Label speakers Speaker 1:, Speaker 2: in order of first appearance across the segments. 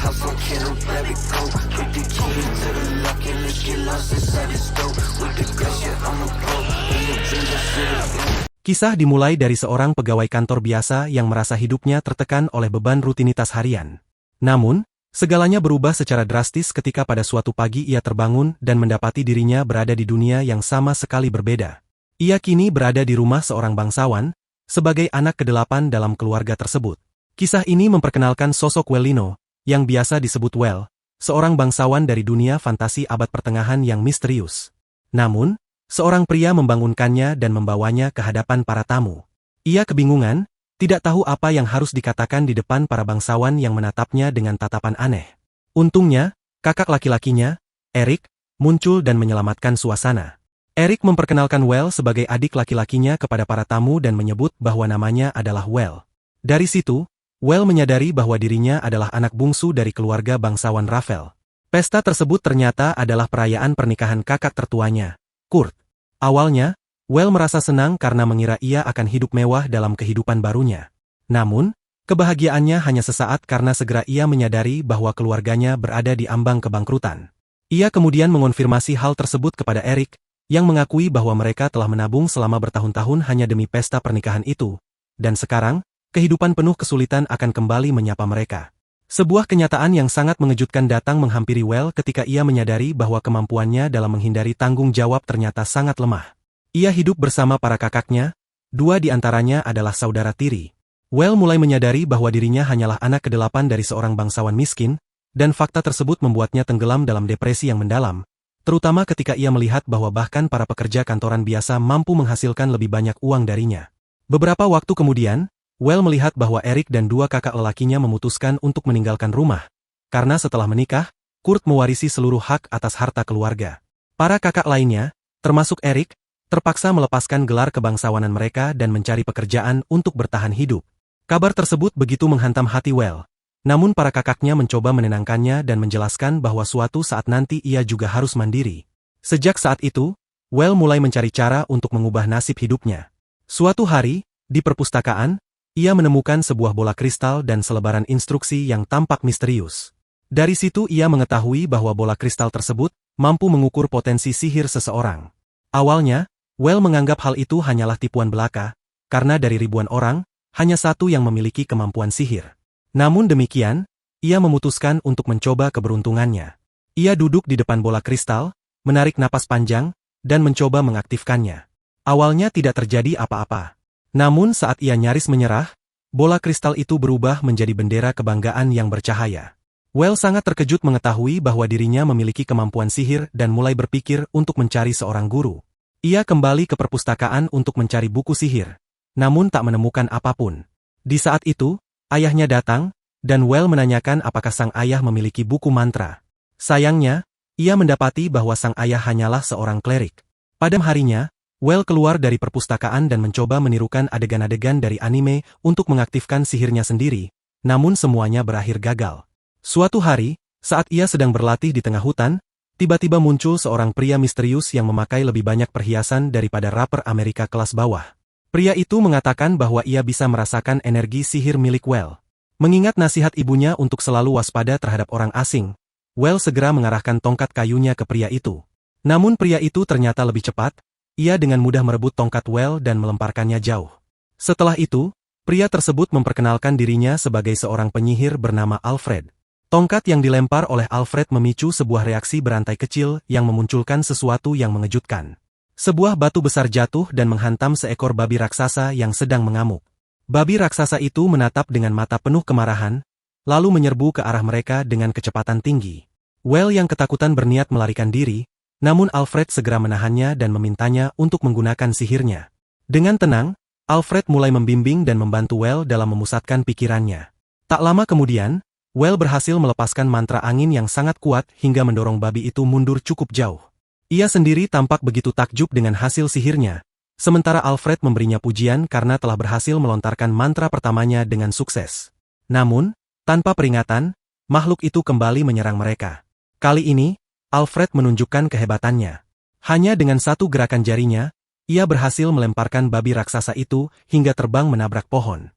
Speaker 1: Hop on Kindle, grab it, go. Get the keys to the lock and let's get lost inside the store. With the glass, yeah, I'm a pro. In the dreams, I feel it.
Speaker 2: Kisah dimulai dari seorang pegawai kantor biasa yang merasa hidupnya tertekan oleh beban rutinitas harian. Namun, segalanya berubah secara drastis ketika pada suatu pagi ia terbangun dan mendapati dirinya berada di dunia yang sama sekali berbeda. Ia kini berada di rumah seorang bangsawan, sebagai anak ke-8 dalam keluarga tersebut. Kisah ini memperkenalkan sosok Wellino, yang biasa disebut Well, seorang bangsawan dari dunia fantasi abad pertengahan yang misterius. Namun, seorang pria membangunkannya dan membawanya ke hadapan para tamu. Ia kebingungan, tidak tahu apa yang harus dikatakan di depan para bangsawan yang menatapnya dengan tatapan aneh. Untungnya, kakak laki-lakinya, Eric, muncul dan menyelamatkan suasana. Eric memperkenalkan Well sebagai adik laki-lakinya kepada para tamu dan menyebut bahwa namanya adalah Well. Dari situ, Well menyadari bahwa dirinya adalah anak bungsu dari keluarga bangsawan Ravel. Pesta tersebut ternyata adalah perayaan pernikahan kakak tertuanya, Kurt. Awalnya, Well merasa senang karena mengira ia akan hidup mewah dalam kehidupan barunya. Namun, kebahagiaannya hanya sesaat karena segera ia menyadari bahwa keluarganya berada di ambang kebangkrutan. Ia kemudian mengonfirmasi hal tersebut kepada Eric, yang mengakui bahwa mereka telah menabung selama bertahun-tahun hanya demi pesta pernikahan itu, dan sekarang, kehidupan penuh kesulitan akan kembali menyapa mereka. Sebuah kenyataan yang sangat mengejutkan datang menghampiri Well ketika ia menyadari bahwa kemampuannya dalam menghindari tanggung jawab ternyata sangat lemah. Ia hidup bersama para kakaknya, 2 di antaranya adalah saudara tiri. Well mulai menyadari bahwa dirinya hanyalah anak ke-8 dari seorang bangsawan miskin, dan fakta tersebut membuatnya tenggelam dalam depresi yang mendalam, terutama ketika ia melihat bahwa bahkan para pekerja kantoran biasa mampu menghasilkan lebih banyak uang darinya. Beberapa waktu kemudian, Well melihat bahwa Eric dan 2 kakak lelakinya memutuskan untuk meninggalkan rumah, karena setelah menikah, Kurt mewarisi seluruh hak atas harta keluarga. Para kakak lainnya, termasuk Eric, terpaksa melepaskan gelar kebangsawanan mereka dan mencari pekerjaan untuk bertahan hidup. Kabar tersebut begitu menghantam hati Well, namun para kakaknya mencoba menenangkannya dan menjelaskan bahwa suatu saat nanti ia juga harus mandiri. Sejak saat itu, Well mulai mencari cara untuk mengubah nasib hidupnya. Suatu hari, di perpustakaan, ia menemukan sebuah bola kristal dan selebaran instruksi yang tampak misterius. Dari situ ia mengetahui bahwa bola kristal tersebut mampu mengukur potensi sihir seseorang. Awalnya, Well menganggap hal itu hanyalah tipuan belaka, karena dari ribuan orang, hanya satu yang memiliki kemampuan sihir. Namun demikian, ia memutuskan untuk mencoba keberuntungannya. Ia duduk di depan bola kristal, menarik napas panjang, dan mencoba mengaktifkannya. Awalnya tidak terjadi apa-apa. Namun saat ia nyaris menyerah, bola kristal itu berubah menjadi bendera kebanggaan yang bercahaya. Well sangat terkejut mengetahui bahwa dirinya memiliki kemampuan sihir dan mulai berpikir untuk mencari seorang guru. Ia kembali ke perpustakaan untuk mencari buku sihir, namun tak menemukan apapun. Di saat itu, ayahnya datang, dan Well menanyakan apakah sang ayah memiliki buku mantra. Sayangnya, ia mendapati bahwa sang ayah hanyalah seorang klerik. Pada harinya, Well keluar dari perpustakaan dan mencoba menirukan adegan-adegan dari anime untuk mengaktifkan sihirnya sendiri, namun semuanya berakhir gagal. Suatu hari, saat ia sedang berlatih di tengah hutan, tiba-tiba muncul seorang pria misterius yang memakai lebih banyak perhiasan daripada rapper Amerika kelas bawah. Pria itu mengatakan bahwa ia bisa merasakan energi sihir milik Well. Mengingat nasihat ibunya untuk selalu waspada terhadap orang asing, Well segera mengarahkan tongkat kayunya ke pria itu. Namun pria itu ternyata lebih cepat. Ia dengan mudah merebut tongkat Well dan melemparkannya jauh. Setelah itu, pria tersebut memperkenalkan dirinya sebagai seorang penyihir bernama Alfred. Tongkat yang dilempar oleh Alfred memicu sebuah reaksi berantai kecil yang memunculkan sesuatu yang mengejutkan. Sebuah batu besar jatuh dan menghantam seekor babi raksasa yang sedang mengamuk. Babi raksasa itu menatap dengan mata penuh kemarahan, lalu menyerbu ke arah mereka dengan kecepatan tinggi. Well yang ketakutan berniat melarikan diri, namun Alfred segera menahannya dan memintanya untuk menggunakan sihirnya. Dengan tenang, Alfred mulai membimbing dan membantu Well dalam memusatkan pikirannya. Tak lama kemudian, Well berhasil melepaskan mantra angin yang sangat kuat hingga mendorong babi itu mundur cukup jauh. Ia sendiri tampak begitu takjub dengan hasil sihirnya, sementara Alfred memberinya pujian karena telah berhasil melontarkan mantra pertamanya dengan sukses. Namun, tanpa peringatan, makhluk itu kembali menyerang mereka. Kali ini, Alfred menunjukkan kehebatannya. Hanya dengan satu gerakan jarinya, ia berhasil melemparkan babi raksasa itu hingga terbang menabrak pohon.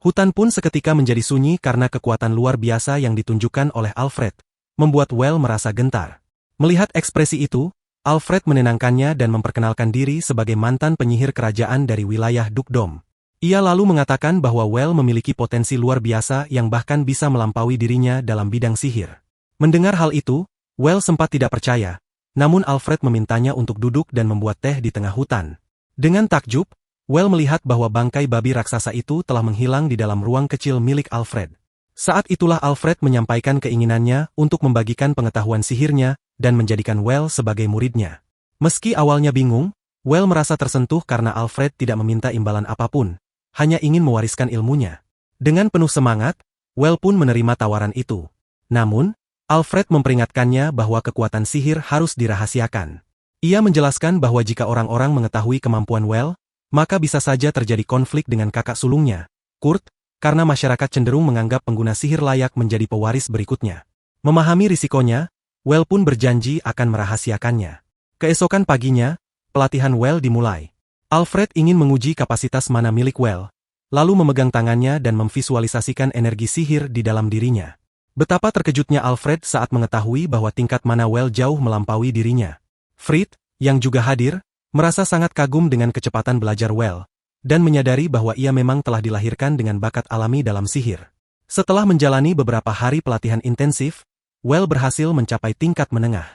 Speaker 2: Hutan pun seketika menjadi sunyi karena kekuatan luar biasa yang ditunjukkan oleh Alfred, membuat Well merasa gentar. Melihat ekspresi itu, Alfred menenangkannya dan memperkenalkan diri sebagai mantan penyihir kerajaan dari wilayah Dukdom. Ia lalu mengatakan bahwa Well memiliki potensi luar biasa yang bahkan bisa melampaui dirinya dalam bidang sihir. Mendengar hal itu, Well sempat tidak percaya, namun Alfred memintanya untuk duduk dan membuat teh di tengah hutan. Dengan takjub, Well melihat bahwa bangkai babi raksasa itu telah menghilang di dalam ruang kecil milik Alfred. Saat itulah Alfred menyampaikan keinginannya untuk membagikan pengetahuan sihirnya dan menjadikan Well sebagai muridnya. Meski awalnya bingung, Well merasa tersentuh karena Alfred tidak meminta imbalan apapun, hanya ingin mewariskan ilmunya. Dengan penuh semangat, Well pun menerima tawaran itu. Namun, Alfred memperingatkannya bahwa kekuatan sihir harus dirahasiakan. Ia menjelaskan bahwa jika orang-orang mengetahui kemampuan Well, maka bisa saja terjadi konflik dengan kakak sulungnya, Kurt, karena masyarakat cenderung menganggap pengguna sihir layak menjadi pewaris berikutnya. Memahami risikonya, Well pun berjanji akan merahasiakannya. Keesokan paginya, pelatihan Well dimulai. Alfred ingin menguji kapasitas mana milik Well, lalu memegang tangannya dan memvisualisasikan energi sihir di dalam dirinya. Betapa terkejutnya Alfred saat mengetahui bahwa tingkat mana Well jauh melampaui dirinya. Fritz, yang juga hadir, merasa sangat kagum dengan kecepatan belajar Well, dan menyadari bahwa ia memang telah dilahirkan dengan bakat alami dalam sihir. Setelah menjalani beberapa hari pelatihan intensif, Well berhasil mencapai tingkat menengah.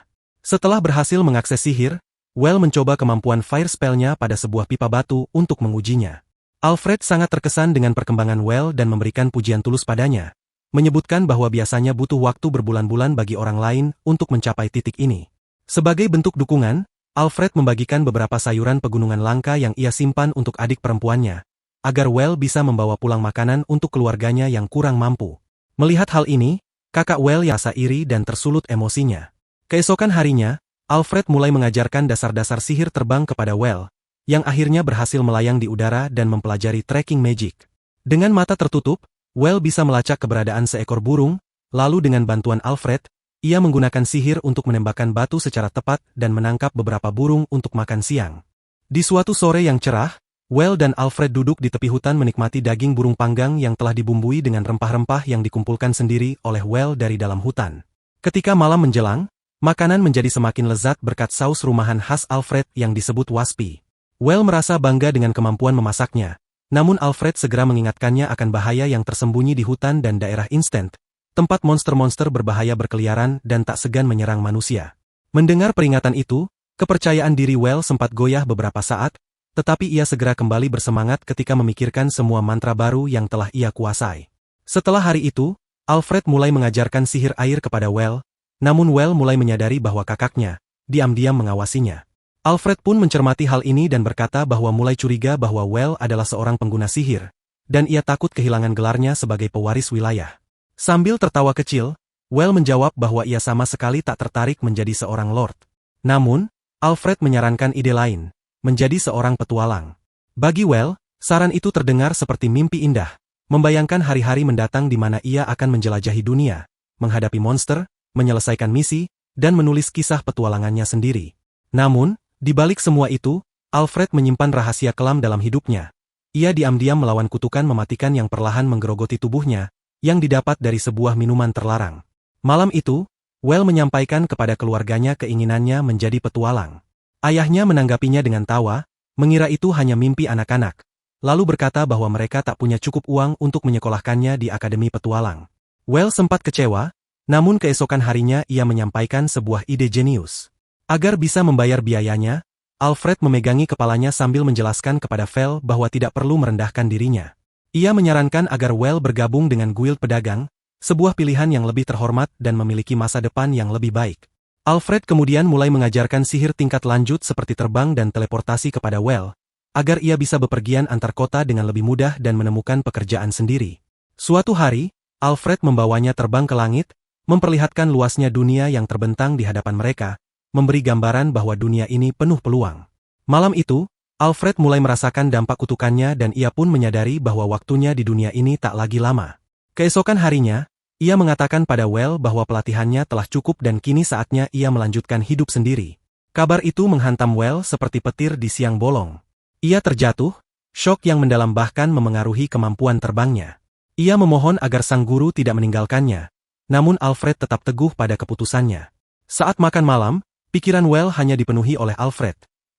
Speaker 2: Setelah berhasil mengakses sihir, Well mencoba kemampuan fire spell-nya pada sebuah pipa batu untuk mengujinya. Alfred sangat terkesan dengan perkembangan Well dan memberikan pujian tulus padanya, menyebutkan bahwa biasanya butuh waktu berbulan-bulan bagi orang lain untuk mencapai titik ini. Sebagai bentuk dukungan, Alfred membagikan beberapa sayuran pegunungan langka yang ia simpan untuk adik perempuannya, agar Well bisa membawa pulang makanan untuk keluarganya yang kurang mampu. Melihat hal ini, kakak Well rasa iri dan tersulut emosinya. Keesokan harinya, Alfred mulai mengajarkan dasar-dasar sihir terbang kepada Well, yang akhirnya berhasil melayang di udara dan mempelajari tracking magic. Dengan mata tertutup, Well bisa melacak keberadaan seekor burung, lalu dengan bantuan Alfred, ia menggunakan sihir untuk menembakkan batu secara tepat dan menangkap beberapa burung untuk makan siang. Di suatu sore yang cerah, Well dan Alfred duduk di tepi hutan menikmati daging burung panggang yang telah dibumbui dengan rempah-rempah yang dikumpulkan sendiri oleh Well dari dalam hutan. Ketika malam menjelang, makanan menjadi semakin lezat berkat saus rumahan khas Alfred yang disebut waspi. Well merasa bangga dengan kemampuan memasaknya, namun Alfred segera mengingatkannya akan bahaya yang tersembunyi di hutan dan daerah instant, tempat monster-monster berbahaya berkeliaran dan tak segan menyerang manusia. Mendengar peringatan itu, kepercayaan diri Well sempat goyah beberapa saat, tetapi ia segera kembali bersemangat ketika memikirkan semua mantra baru yang telah ia kuasai. Setelah hari itu, Alfred mulai mengajarkan sihir air kepada Well, namun Well mulai menyadari bahwa kakaknya diam-diam mengawasinya. Alfred pun mencermati hal ini dan berkata bahwa mulai curiga bahwa Well adalah seorang pengguna sihir, dan ia takut kehilangan gelarnya sebagai pewaris wilayah. Sambil tertawa kecil, Well menjawab bahwa ia sama sekali tak tertarik menjadi seorang lord. Namun, Alfred menyarankan ide lain, menjadi seorang petualang. Bagi Well, saran itu terdengar seperti mimpi indah, membayangkan hari-hari mendatang di mana ia akan menjelajahi dunia, menghadapi monster, menyelesaikan misi, dan menulis kisah petualangannya sendiri. Namun, di balik semua itu, Alfred menyimpan rahasia kelam dalam hidupnya. Ia diam-diam melawan kutukan mematikan yang perlahan menggerogoti tubuhnya, yang didapat dari sebuah minuman terlarang. Malam itu, Well menyampaikan kepada keluarganya keinginannya menjadi petualang. Ayahnya menanggapinya dengan tawa, mengira itu hanya mimpi anak-anak, lalu berkata bahwa mereka tak punya cukup uang untuk menyekolahkannya di Akademi Petualang. Well sempat kecewa, namun keesokan harinya ia menyampaikan sebuah ide jenius. Agar bisa membayar biayanya, Alfred memegangi kepalanya sambil menjelaskan kepada Vel bahwa tidak perlu merendahkan dirinya. Ia menyarankan agar Well bergabung dengan guild pedagang, sebuah pilihan yang lebih terhormat dan memiliki masa depan yang lebih baik. Alfred kemudian mulai mengajarkan sihir tingkat lanjut seperti terbang dan teleportasi kepada Well, agar ia bisa bepergian antar kota dengan lebih mudah dan menemukan pekerjaan sendiri. Suatu hari, Alfred membawanya terbang ke langit, memperlihatkan luasnya dunia yang terbentang di hadapan mereka, memberi gambaran bahwa dunia ini penuh peluang. Malam itu, Alfred mulai merasakan dampak kutukannya dan ia pun menyadari bahwa waktunya di dunia ini tak lagi lama. Keesokan harinya, ia mengatakan pada Well bahwa pelatihannya telah cukup dan kini saatnya ia melanjutkan hidup sendiri. Kabar itu menghantam Well seperti petir di siang bolong. Ia terjatuh, syok yang mendalam bahkan memengaruhi kemampuan terbangnya. Ia memohon agar sang guru tidak meninggalkannya, namun Alfred tetap teguh pada keputusannya. Saat makan malam, pikiran Well hanya dipenuhi oleh Alfred.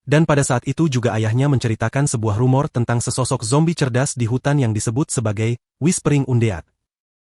Speaker 2: Dan pada saat itu juga ayahnya menceritakan sebuah rumor tentang sesosok zombie cerdas di hutan yang disebut sebagai Whispering Undead.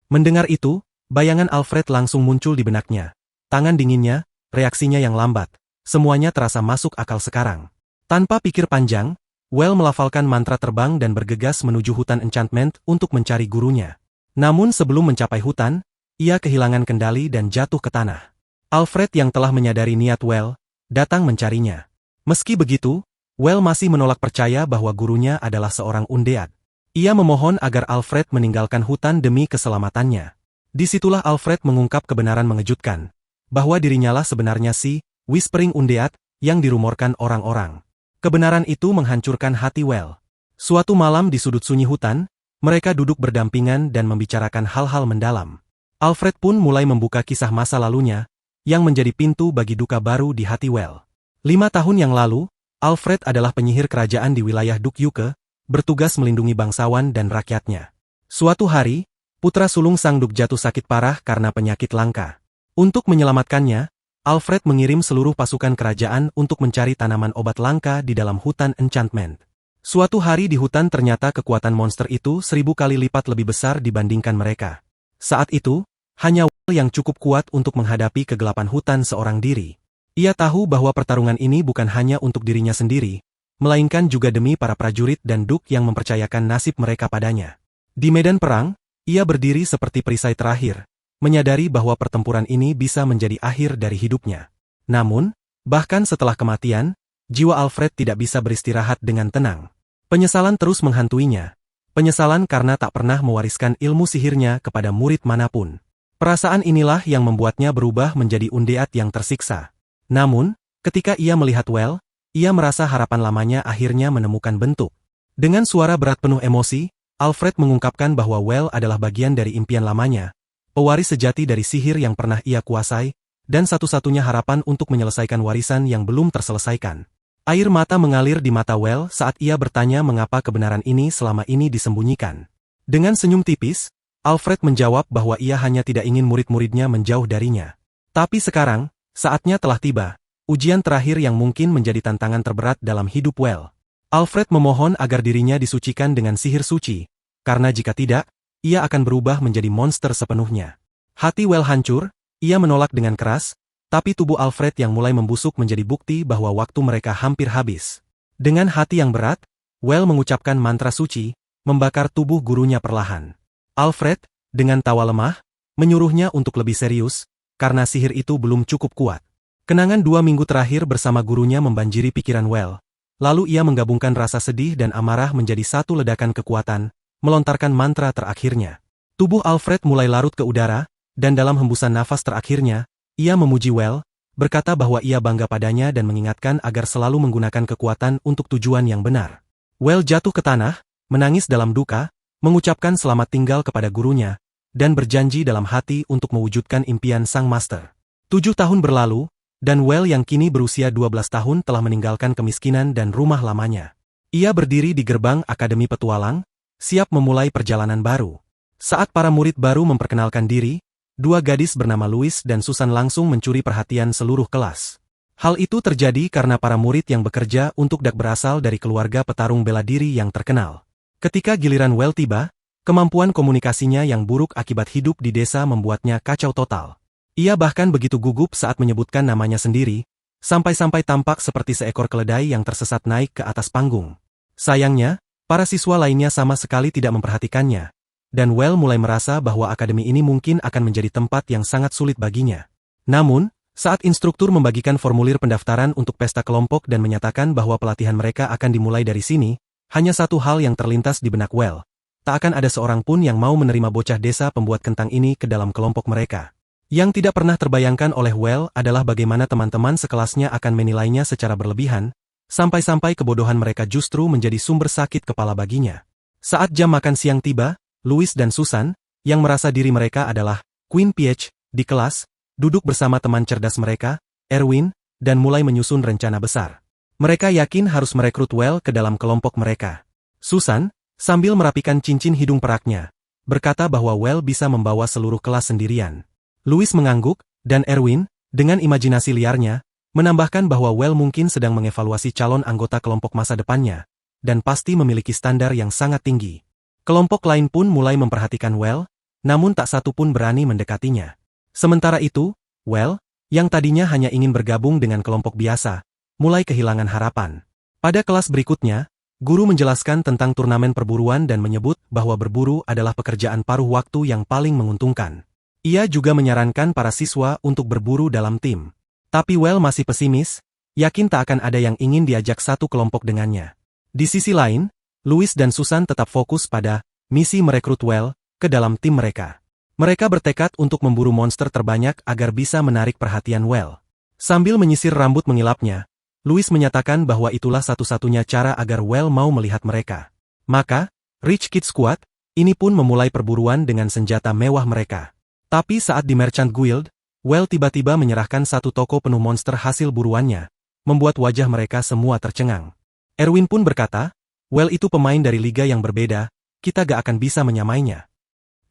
Speaker 2: Mendengar itu, bayangan Alfred langsung muncul di benaknya. Tangan dinginnya, reaksinya yang lambat. Semuanya terasa masuk akal sekarang. Tanpa pikir panjang, Well melafalkan mantra terbang dan bergegas menuju hutan enchantment untuk mencari gurunya. Namun sebelum mencapai hutan, ia kehilangan kendali dan jatuh ke tanah. Alfred yang telah menyadari niat Well, datang mencarinya. Meski begitu, Well masih menolak percaya bahwa gurunya adalah seorang undead. Ia memohon agar Alfred meninggalkan hutan demi keselamatannya. Disitulah Alfred mengungkap kebenaran mengejutkan, bahwa dirinyalah sebenarnya si Whispering Undead yang dirumorkan orang-orang. Kebenaran itu menghancurkan hati Well. Suatu malam di sudut sunyi hutan, mereka duduk berdampingan dan membicarakan hal-hal mendalam. Alfred pun mulai membuka kisah masa lalunya, yang menjadi pintu bagi duka baru di hati Well. 5 tahun yang lalu, Alfred adalah penyihir kerajaan di wilayah Dukyuke, bertugas melindungi bangsawan dan rakyatnya. Suatu hari, putra sulung sang Duk jatuh sakit parah karena penyakit langka. Untuk menyelamatkannya, Alfred mengirim seluruh pasukan kerajaan untuk mencari tanaman obat langka di dalam hutan enchantment. Suatu hari di hutan ternyata kekuatan monster itu 1000 kali lipat lebih besar dibandingkan mereka. Saat itu, hanya Will yang cukup kuat untuk menghadapi kegelapan hutan seorang diri. Ia tahu bahwa pertarungan ini bukan hanya untuk dirinya sendiri, melainkan juga demi para prajurit dan Duk yang mempercayakan nasib mereka padanya. Di medan perang, ia berdiri seperti perisai terakhir, menyadari bahwa pertempuran ini bisa menjadi akhir dari hidupnya. Namun, bahkan setelah kematian, jiwa Alfred tidak bisa beristirahat dengan tenang. Penyesalan terus menghantuinya. Penyesalan karena tak pernah mewariskan ilmu sihirnya kepada murid manapun. Perasaan inilah yang membuatnya berubah menjadi undead yang tersiksa. Namun, ketika ia melihat Well, ia merasa harapan lamanya akhirnya menemukan bentuk. Dengan suara berat penuh emosi, Alfred mengungkapkan bahwa Well adalah bagian dari impian lamanya, pewaris sejati dari sihir yang pernah ia kuasai, dan satu-satunya harapan untuk menyelesaikan warisan yang belum terselesaikan. Air mata mengalir di mata Well saat ia bertanya mengapa kebenaran ini selama ini disembunyikan. Dengan senyum tipis, Alfred menjawab bahwa ia hanya tidak ingin murid-muridnya menjauh darinya. Tapi sekarang, saatnya telah tiba, ujian terakhir yang mungkin menjadi tantangan terberat dalam hidup Well. Alfred memohon agar dirinya disucikan dengan sihir suci, karena jika tidak, ia akan berubah menjadi monster sepenuhnya. Hati Well hancur, ia menolak dengan keras, tapi tubuh Alfred yang mulai membusuk menjadi bukti bahwa waktu mereka hampir habis. Dengan hati yang berat, Well mengucapkan mantra suci, membakar tubuh gurunya perlahan. Alfred, dengan tawa lemah, menyuruhnya untuk lebih serius, karena sihir itu belum cukup kuat. Kenangan 2 minggu terakhir bersama gurunya membanjiri pikiran Well, lalu ia menggabungkan rasa sedih dan amarah menjadi satu ledakan kekuatan, melontarkan mantra terakhirnya. Tubuh Alfred mulai larut ke udara, dan dalam hembusan nafas terakhirnya, ia memuji Well, berkata bahwa ia bangga padanya dan mengingatkan agar selalu menggunakan kekuatan untuk tujuan yang benar. Well jatuh ke tanah, menangis dalam duka, mengucapkan selamat tinggal kepada gurunya, dan berjanji dalam hati untuk mewujudkan impian sang master. 7 tahun berlalu, dan Well yang kini berusia 12 tahun telah meninggalkan kemiskinan dan rumah lamanya. Ia berdiri di gerbang Akademi Petualang, siap memulai perjalanan baru. Saat para murid baru memperkenalkan diri, 2 gadis bernama Louis dan Susan langsung mencuri perhatian seluruh kelas. Hal itu terjadi karena para murid yang bekerja untuk Dak berasal dari keluarga petarung bela diri yang terkenal. Ketika giliran Well tiba, kemampuan komunikasinya yang buruk akibat hidup di desa membuatnya kacau total. Ia bahkan begitu gugup saat menyebutkan namanya sendiri, sampai-sampai tampak seperti seekor keledai yang tersesat naik ke atas panggung. Sayangnya, para siswa lainnya sama sekali tidak memperhatikannya, dan Well mulai merasa bahwa akademi ini mungkin akan menjadi tempat yang sangat sulit baginya. Namun, saat instruktur membagikan formulir pendaftaran untuk pesta kelompok dan menyatakan bahwa pelatihan mereka akan dimulai dari sini, hanya satu hal yang terlintas di benak Well. Tak akan ada seorang pun yang mau menerima bocah desa pembuat kentang ini ke dalam kelompok mereka. Yang tidak pernah terbayangkan oleh Well adalah bagaimana teman-teman sekelasnya akan menilainya secara berlebihan, sampai-sampai kebodohan mereka justru menjadi sumber sakit kepala baginya. Saat jam makan siang tiba, Louis dan Susan, yang merasa diri mereka adalah Queen Peach, di kelas, duduk bersama teman cerdas mereka, Erwin, dan mulai menyusun rencana besar. Mereka yakin harus merekrut Well ke dalam kelompok mereka. Susan, sambil merapikan cincin hidung peraknya, berkata bahwa Well bisa membawa seluruh kelas sendirian. Louis mengangguk, dan Erwin, dengan imajinasi liarnya, menambahkan bahwa Well mungkin sedang mengevaluasi calon anggota kelompok masa depannya, dan pasti memiliki standar yang sangat tinggi. Kelompok lain pun mulai memperhatikan Well, namun tak satu pun berani mendekatinya. Sementara itu, Well, yang tadinya hanya ingin bergabung dengan kelompok biasa, mulai kehilangan harapan. Pada kelas berikutnya, guru menjelaskan tentang turnamen perburuan dan menyebut bahwa berburu adalah pekerjaan paruh waktu yang paling menguntungkan. Ia juga menyarankan para siswa untuk berburu dalam tim. Tapi Well masih pesimis, yakin tak akan ada yang ingin diajak satu kelompok dengannya. Di sisi lain, Louis dan Susan tetap fokus pada misi merekrut Well ke dalam tim mereka. Mereka bertekad untuk memburu monster terbanyak agar bisa menarik perhatian Well. Sambil menyisir rambut mengilapnya, Louis menyatakan bahwa itulah satu-satunya cara agar Well mau melihat mereka. Maka, Rich Kid Squad ini pun memulai perburuan dengan senjata mewah mereka. Tapi saat di Merchant Guild, Well tiba-tiba menyerahkan satu toko penuh monster hasil buruannya, membuat wajah mereka semua tercengang. Erwin pun berkata, Well itu pemain dari liga yang berbeda, kita gak akan bisa menyamainya.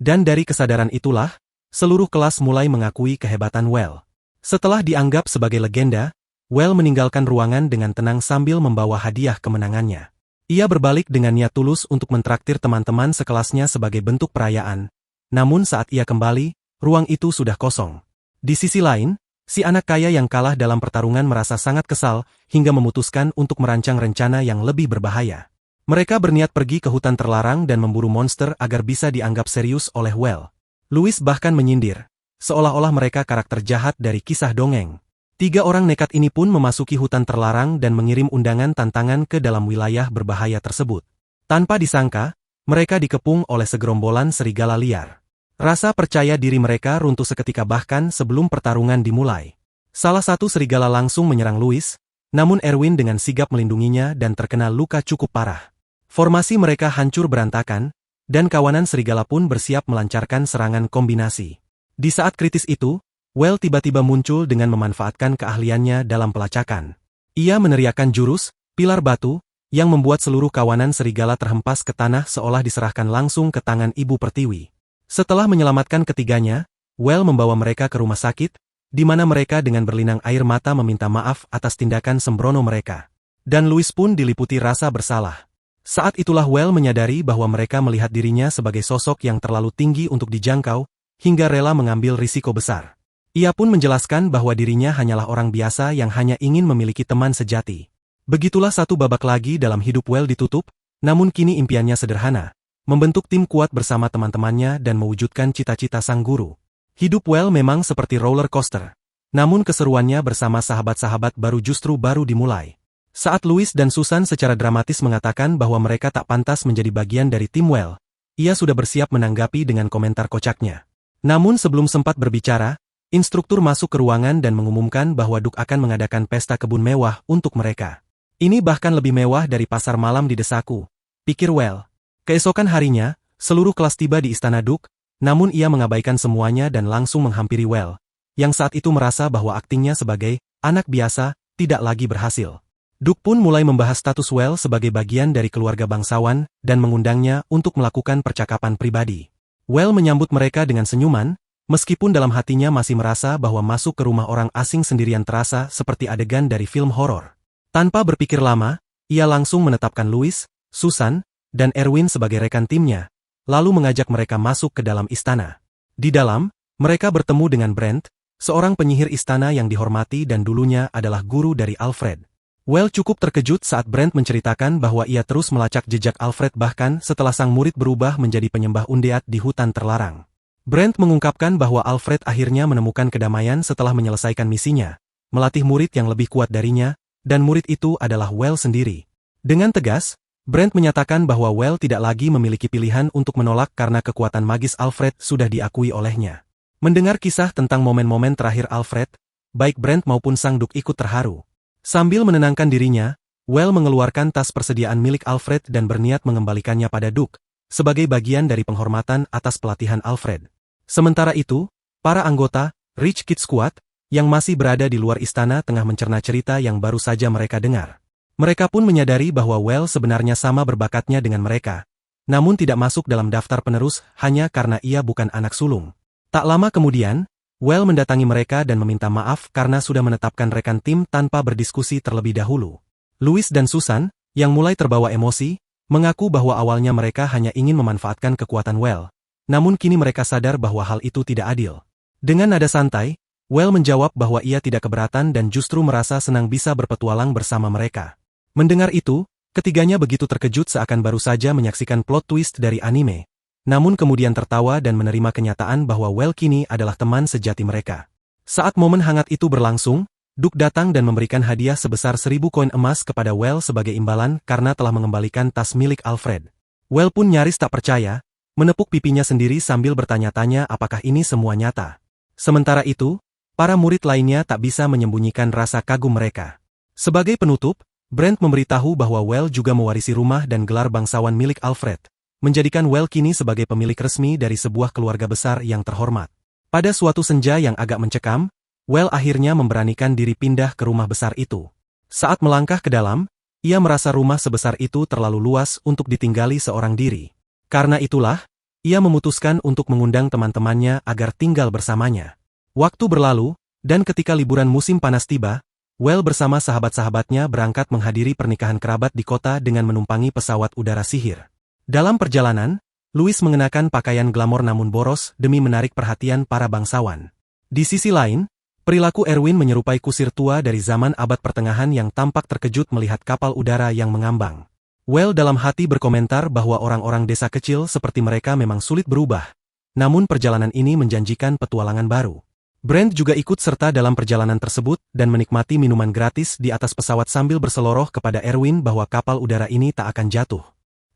Speaker 2: Dan dari kesadaran itulah, seluruh kelas mulai mengakui kehebatan Well. Setelah dianggap sebagai legenda, Well meninggalkan ruangan dengan tenang sambil membawa hadiah kemenangannya. Ia berbalik dengan niat tulus untuk mentraktir teman-teman sekelasnya sebagai bentuk perayaan. Namun saat ia kembali, ruang itu sudah kosong. Di sisi lain, si anak kaya yang kalah dalam pertarungan merasa sangat kesal hingga memutuskan untuk merancang rencana yang lebih berbahaya. Mereka berniat pergi ke hutan terlarang dan memburu monster agar bisa dianggap serius oleh Well. Louis bahkan menyindir, seolah-olah mereka karakter jahat dari kisah dongeng. 3 orang nekat ini pun memasuki hutan terlarang dan mengirim undangan tantangan ke dalam wilayah berbahaya tersebut. Tanpa disangka, mereka dikepung oleh segerombolan serigala liar. Rasa percaya diri mereka runtuh seketika bahkan sebelum pertarungan dimulai. Salah satu serigala langsung menyerang Louis, namun Erwin dengan sigap melindunginya dan terkena luka cukup parah. Formasi mereka hancur berantakan, dan kawanan serigala pun bersiap melancarkan serangan kombinasi. Di saat kritis itu, Well tiba-tiba muncul dengan memanfaatkan keahliannya dalam pelacakan. Ia meneriakkan jurus, pilar batu, yang membuat seluruh kawanan serigala terhempas ke tanah seolah diserahkan langsung ke tangan Ibu Pertiwi. Setelah menyelamatkan ketiganya, Well membawa mereka ke rumah sakit, di mana mereka dengan berlinang air mata meminta maaf atas tindakan sembrono mereka. Dan Louis pun diliputi rasa bersalah. Saat itulah Well menyadari bahwa mereka melihat dirinya sebagai sosok yang terlalu tinggi untuk dijangkau, hingga rela mengambil risiko besar. Ia pun menjelaskan bahwa dirinya hanyalah orang biasa yang hanya ingin memiliki teman sejati. Begitulah satu babak lagi dalam hidup Well ditutup, namun kini impiannya sederhana. Membentuk tim kuat bersama teman-temannya dan mewujudkan cita-cita sang guru. Hidup Well memang seperti roller coaster. Namun keseruannya bersama sahabat-sahabat baru justru baru dimulai. Saat Louis dan Susan secara dramatis mengatakan bahwa mereka tak pantas menjadi bagian dari tim Well, ia sudah bersiap menanggapi dengan komentar kocaknya. Namun sebelum sempat berbicara, instruktur masuk ke ruangan dan mengumumkan bahwa Duke akan mengadakan pesta kebun mewah untuk mereka. Ini bahkan lebih mewah dari pasar malam di desaku, pikir Well. Keesokan harinya, seluruh kelas tiba di istana Duke, namun ia mengabaikan semuanya dan langsung menghampiri Well, yang saat itu merasa bahwa aktingnya sebagai anak biasa tidak lagi berhasil. Duke pun mulai membahas status Well sebagai bagian dari keluarga bangsawan dan mengundangnya untuk melakukan percakapan pribadi. Well menyambut mereka dengan senyuman, meskipun dalam hatinya masih merasa bahwa masuk ke rumah orang asing sendirian terasa seperti adegan dari film horor. Tanpa berpikir lama, ia langsung menetapkan Louis, Susan, dan Erwin sebagai rekan timnya, lalu mengajak mereka masuk ke dalam istana. Di dalam, mereka bertemu dengan Brent, seorang penyihir istana yang dihormati dan dulunya adalah guru dari Alfred. Well cukup terkejut saat Brent menceritakan bahwa ia terus melacak jejak Alfred bahkan setelah sang murid berubah menjadi penyembah undead di hutan terlarang. Brent mengungkapkan bahwa Alfred akhirnya menemukan kedamaian setelah menyelesaikan misinya, melatih murid yang lebih kuat darinya, dan murid itu adalah Well sendiri. Dengan tegas, Brent menyatakan bahwa Well tidak lagi memiliki pilihan untuk menolak karena kekuatan magis Alfred sudah diakui olehnya. Mendengar kisah tentang momen-momen terakhir Alfred, baik Brent maupun sang Duke ikut terharu. Sambil menenangkan dirinya, Well mengeluarkan tas persediaan milik Alfred dan berniat mengembalikannya pada Duke, sebagai bagian dari penghormatan atas pelatihan Alfred. Sementara itu, para anggota Rich Kid Squad yang masih berada di luar istana tengah mencerna cerita yang baru saja mereka dengar. Mereka pun menyadari bahwa Well sebenarnya sama berbakatnya dengan mereka, namun tidak masuk dalam daftar penerus hanya karena ia bukan anak sulung. Tak lama kemudian, Well mendatangi mereka dan meminta maaf karena sudah menetapkan rekan tim tanpa berdiskusi terlebih dahulu. Louis dan Susan, yang mulai terbawa emosi, mengaku bahwa awalnya mereka hanya ingin memanfaatkan kekuatan Well. Namun kini mereka sadar bahwa hal itu tidak adil. Dengan nada santai, Well menjawab bahwa ia tidak keberatan dan justru merasa senang bisa berpetualang bersama mereka. Mendengar itu, ketiganya begitu terkejut seakan baru saja menyaksikan plot twist dari anime. Namun kemudian tertawa dan menerima kenyataan bahwa Well kini adalah teman sejati mereka. Saat momen hangat itu berlangsung, Duke datang dan memberikan hadiah sebesar 1000 koin emas kepada Well sebagai imbalan karena telah mengembalikan tas milik Alfred. Well pun nyaris tak percaya, menepuk pipinya sendiri sambil bertanya-tanya apakah ini semua nyata. Sementara itu, para murid lainnya tak bisa menyembunyikan rasa kagum mereka. Sebagai penutup, Brent memberitahu bahwa Well juga mewarisi rumah dan gelar bangsawan milik Alfred, menjadikan Well kini sebagai pemilik resmi dari sebuah keluarga besar yang terhormat. Pada suatu senja yang agak mencekam, Well akhirnya memberanikan diri pindah ke rumah besar itu. Saat melangkah ke dalam, ia merasa rumah sebesar itu terlalu luas untuk ditinggali seorang diri. Karena itulah, ia memutuskan untuk mengundang teman-temannya agar tinggal bersamanya. Waktu berlalu, dan ketika liburan musim panas tiba, Well bersama sahabat-sahabatnya berangkat menghadiri pernikahan kerabat di kota dengan menumpangi pesawat udara sihir. Dalam perjalanan, Louis mengenakan pakaian glamor namun boros demi menarik perhatian para bangsawan. Di sisi lain, perilaku Erwin menyerupai kusir tua dari zaman abad pertengahan yang tampak terkejut melihat kapal udara yang mengambang. Well dalam hati berkomentar bahwa orang-orang desa kecil seperti mereka memang sulit berubah. Namun perjalanan ini menjanjikan petualangan baru. Brent juga ikut serta dalam perjalanan tersebut dan menikmati minuman gratis di atas pesawat sambil berseloroh kepada Erwin bahwa kapal udara ini tak akan jatuh.